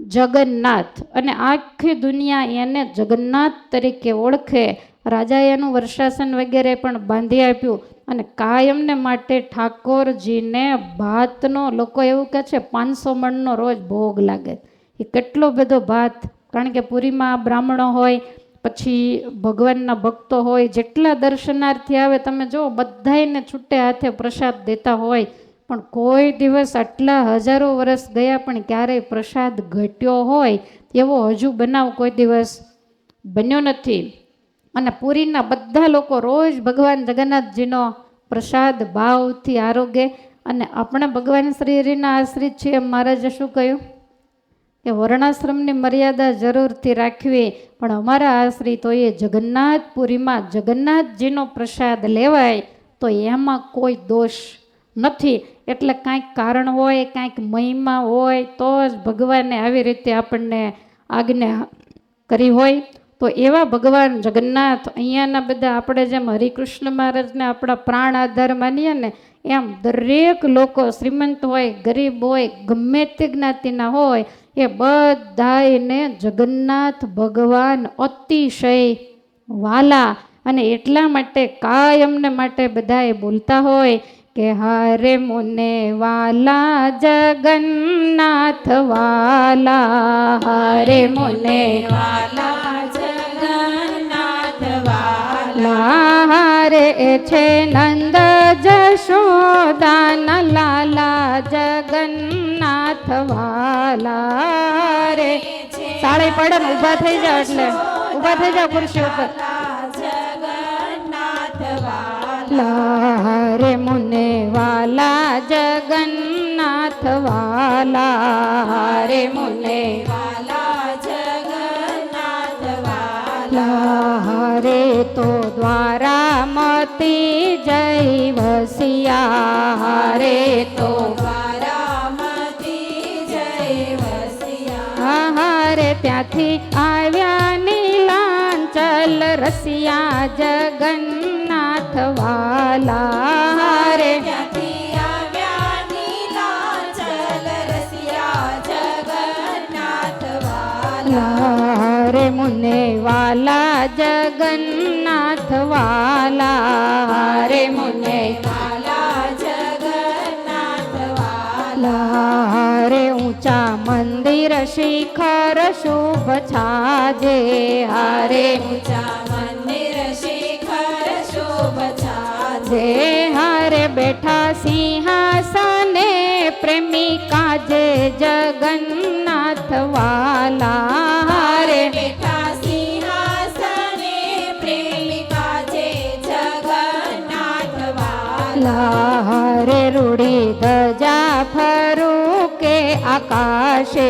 જગન્નાથ. અને આખી દુનિયા એને જગન્નાથ તરીકે ઓળખે. રાજાએ એનું વર્ષાસન વગેરે પણ બાંધી આપ્યું. અને કાયમને માટે ઠાકોરજીને ભાતનો, લોકો એવું કહે છે 500 મણનો રોજ ભોગ લાગે. એ કેટલો બધો ભાત, કારણ કે પુરીમાં બ્રાહ્મણો હોય, પછી ભગવાનના ભક્તો હોય, જેટલા દર્શનાર્થી આવે તમે જો બધાને છૂટે હાથે પ્રસાદ દેતા હોય. પણ કોઈ દિવસ આટલા હજારો વર્ષ ગયા પણ ક્યારેય પ્રસાદ ઘટ્યો હોય એવો હજુ બનાવ કોઈ દિવસ બન્યો નથી. અને પુરીના બધા લોકો રોજ ભગવાન જગન્નાથજીનો પ્રસાદ ભાવથી આરોગે. અને આપણે ભગવાન શ્રી હરિના આશ્રિત છીએ. મહારાજે શું કહ્યું કે વર્ણાશ્રમની મર્યાદા જરૂરથી રાખવી, પણ અમારા આશ્રિતોએ જગન્નાથપુરીમાં જગન્નાથજીનો પ્રસાદ લેવાય તો એમાં કોઈ દોષ નથી. એટલે કાંઈક કારણ હોય, કાંઈક મહિમા હોય તો જ ભગવાને આવી રીતે આપણને આજ્ઞા કરી હોય. તો એવા ભગવાન જગન્નાથ અહીંયાના બધા આપણે જેમ હરિકૃષ્ણ મહારાજને આપણા પ્રાણ આધાર માનીએ ને, એમ દરેક લોકો શ્રીમંત હોય, ગરીબ હોય, ગમે તે જ્ઞાતિના હોય, એ બધાને જગન્નાથ ભગવાન અતિશય વાલા. અને એટલા માટે કાયમને માટે બધાએ બોલતા હોય કે હારે મુને વાલા જગન્નાથ વાલા, હારે મુને વાલા જગન્નાથ વાલા, હારે છે નંદ જશોદાના લાલા જગન્નાથ વાલા રે. સાળે પડે ને ઊભા થઈ જાવ, એટલે ઊભા થઈ જાવ ખુરશી ઉપર. રે મુને વાલા જગન્નાથ વાલા, રે મુને વાલા જગન્નાથ વાલા, રે તો દ્વારામતી જય વસિયા, રે તો દ્વારામતી જય વસિયા, ક્યાંથી આવ્યા નીલાંચલ રસિયા જગન્નાથ વાલા રે ક્યાંથી આવ્યા નીલાંચલ રસિયા જગન્નાથ વાલા રે મુને વાલા જગન્નાથ વાલા રે મુને વાલા જગન્નાથ વાલા રે ઊંચા મંદિર શિખર શુભ છાજે હારે ઊંચા મંદિર શિખર શોભ છાજે જે હારે બેઠા સિંહાસને પ્રેમિકા જે જગન્નાથ વાલા હારે બેઠા સિંહાસને પ્રેમિકા છે જગન્નાથ વાલા હારે રૂડી ધજા ફરું કે આકાશે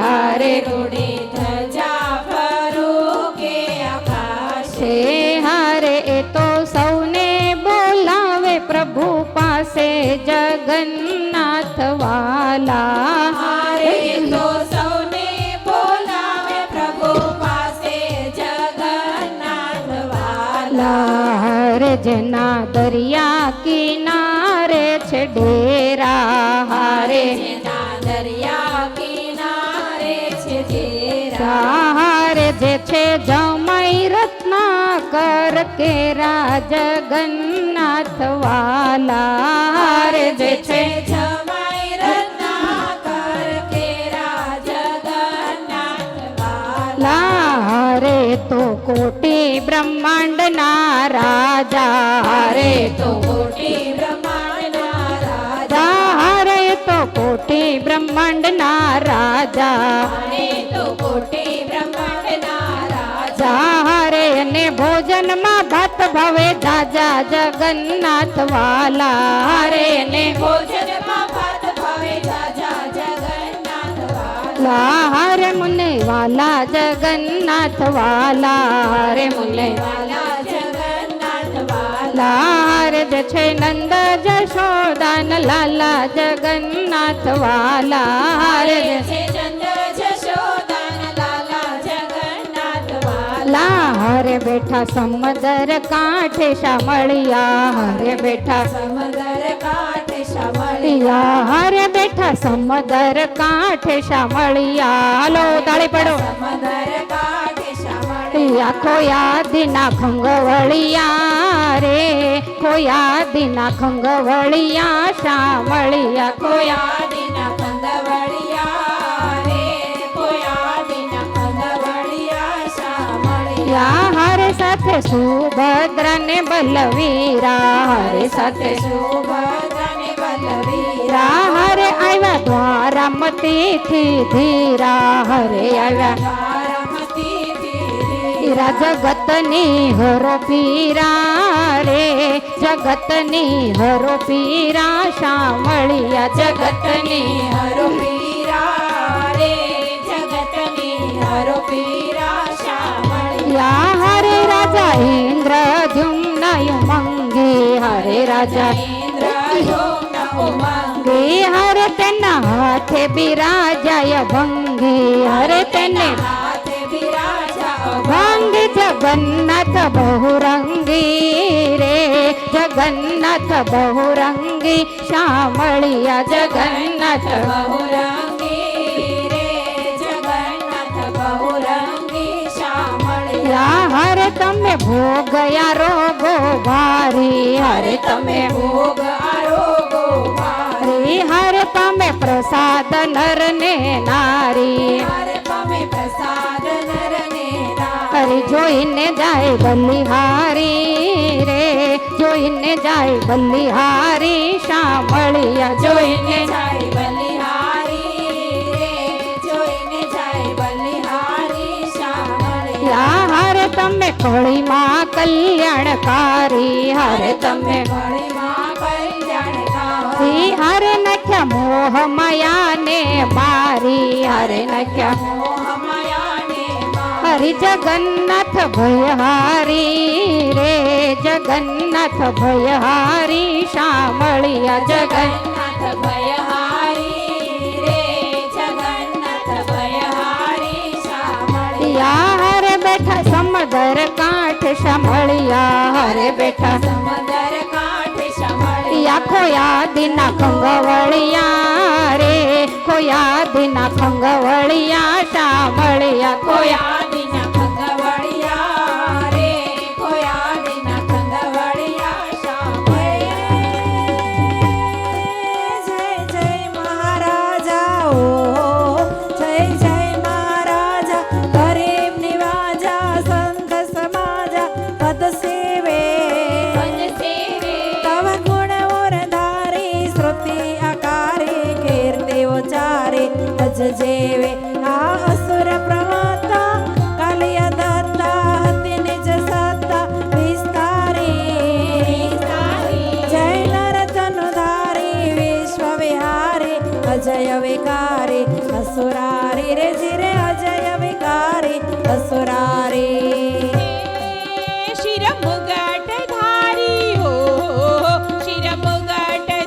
હારે રૂડી ધજા ફરું કે આકાશે હારે એ તો સૌને બોલાવે પ્રભુ પાસે જગન્નાથ વાલા હારે તો સૌને બોલાવે પ્રભુ પાસે જગન્નાથ વાલા રે જેના દરિયા કિનારે છે ડેરા હારે જેના દરિયા કિનારે છે ડેરા હારે જે છે જમાઈ રત્નાકર કેરા જગન્નાથ વાલા હારે જે છે જમાઈ રત્નાકર કેરા જગન્નાથ વાલા હારે તો કોટી બ્રહ્માંડના રાજા હારે તો કોટી બ્રહ્માંડના રાજા હારે તો કોટી બ્રહ્માંડના રાજા રે તો કોટી બ્રહ્માંડના રાજા હારે અને ભોજનમાં ભાત ભાવે જાજા જગન્નાથ વાલા હારે ને ભોજનમાં ભાત ભાવે જાજા જગન્નાથ વાલા હારે મુને વાલા જગન્નાથ વાલા હારે મુને વાલા જગન્નાથ વાલા હારે જે છે નંદ જશોદાન લાલા જગન્નાથ વાલા હારે છે ચંદ જશોદાન લાલા જગન્નાથ વાલા હારે બેઠા સમદર કાંઠે શામળિયા હારે બેઠા સમદર કાંઠે શામળિયા હારે બેઠા સમદર કાંઠે શામળિયા હાલો તાળી પડો સમદર કાંઠે શામળિયા ખોયા દીના ખંગવળિયા રે ખોયા દીના ખંગવળિયા શામળિયા ખોયા દિના કંદવળિયા રે કોયા દિના કંદવળિયા શામળિયા હારે સાથે સુભદ્રા ને બલવીરા હારે સાથે સુભદ્રાને બલવીરા હારે આવ્યા દ્વારામતી થી ધીરા હરે આવ્યા દ્વારમતી ધીરે રા જગતની હરો પીરા રે જગતની હરો પીરા શામળિયા જગતની હરો પીરા રે જગતની હરો પીરા શામળિયા હરે રાજા ઇન્દ્ર જુમ્નયુ મંગી હરે રાજા ઇન્દ્ર જોમના ઉમંગે હરે તેના હાથે બિરાજાય ભંગી હરે તેને હાથે બિરાજા ભંગી જગન્નાથ બહુરંગી રે જગન્નાથ બહુરંગી શામળિયા જગન્નાથ બહુરંગી રે જગન્નાથ બહુરંગી શામળિયા હરે તમે ભોગયા રોગો ભારી હરે તમે ભોગ આરોગો ભારે હરે તમે પ્રસાદ નર ને નારી હરે તમે પ્રસાદ નરને હરે જોઈને જાય બલિહારી રે જોઈને જાય બલિહારી શામળિયા જોઈને જાય બલિહારી રે જોઈને જાય બલિહારી શામળિયા હરે તમે કળીમાં કલ્યાણકારી હરે તમે કળીમાં કલ્યાણકારી હરે નખ્યા મોહ માયાને મારી હરે નખ્યા મોહમાયાને હરિ જગન્નાથ ભયહારી રે જગન્નાથ ભયહારી શામળિયા જગન્નાથ ભયહારી રે જગન્નાથ ભયહારી શામળિયા સમદર કાંઠે સાંભળ્યા હરે બેઠા સમદર કાંઠે સાંભળ્યા યા ખોયાદીના ખંગવળિયા રે ખોયાદીના ખંગવળિયા સાંભળ્યા ખોયાદીના ખંગવળિયા રે ખોયાદીના ખંગવળિયા સાંભળ્યા જય જય મહારાજા ઓ જય જય મહારાજા ગરીબ નિવાજા સંત સમાજા પદ સેવે તવ ગુણ ઓરધારી શ્રુતિ આકારે કીર્તિ ઉચારે અજ જેવે આ અસુર પ્રમાતા કાલિય દત્તા હતી નિજ સત્તા વિસ્તારી જય નરતનુધારી વિશ્વ વિહારી અજય વિકારી અસુરારી રે જીરે અજય વિકારી અસુરારી શિર મુગટ ધારી હો શિર મુગટ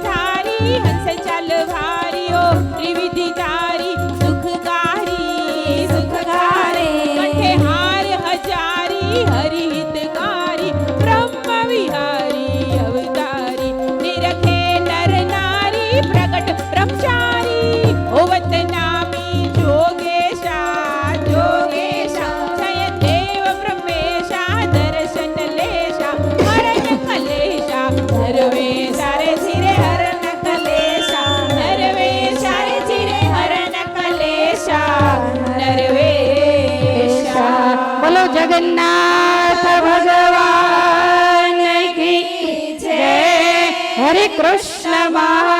ધારી હંસ ચાલ ભારી હો ત્રિવિધિ તારી સુખકારી સુખકારી કંઠે હાર હજારી હરિહિતકારી બ્રહ્મ વિહારી અવતારી નિરખે નર નારી પ્રગટ બ્રહ્મચારી હોવત નામી જોગેશા જોગેશા જય દેવ બ્રહ્મેશા દર્શન લેશા હરણ કલેશા નરવેશા રે ધીરે હરણ કલેશા નરવેશા રે ધીરે હરણ કલેશા નરવેશા બોલો જગન્નાથ ભગવાન કી જય હરે કૃષ્ણ મહા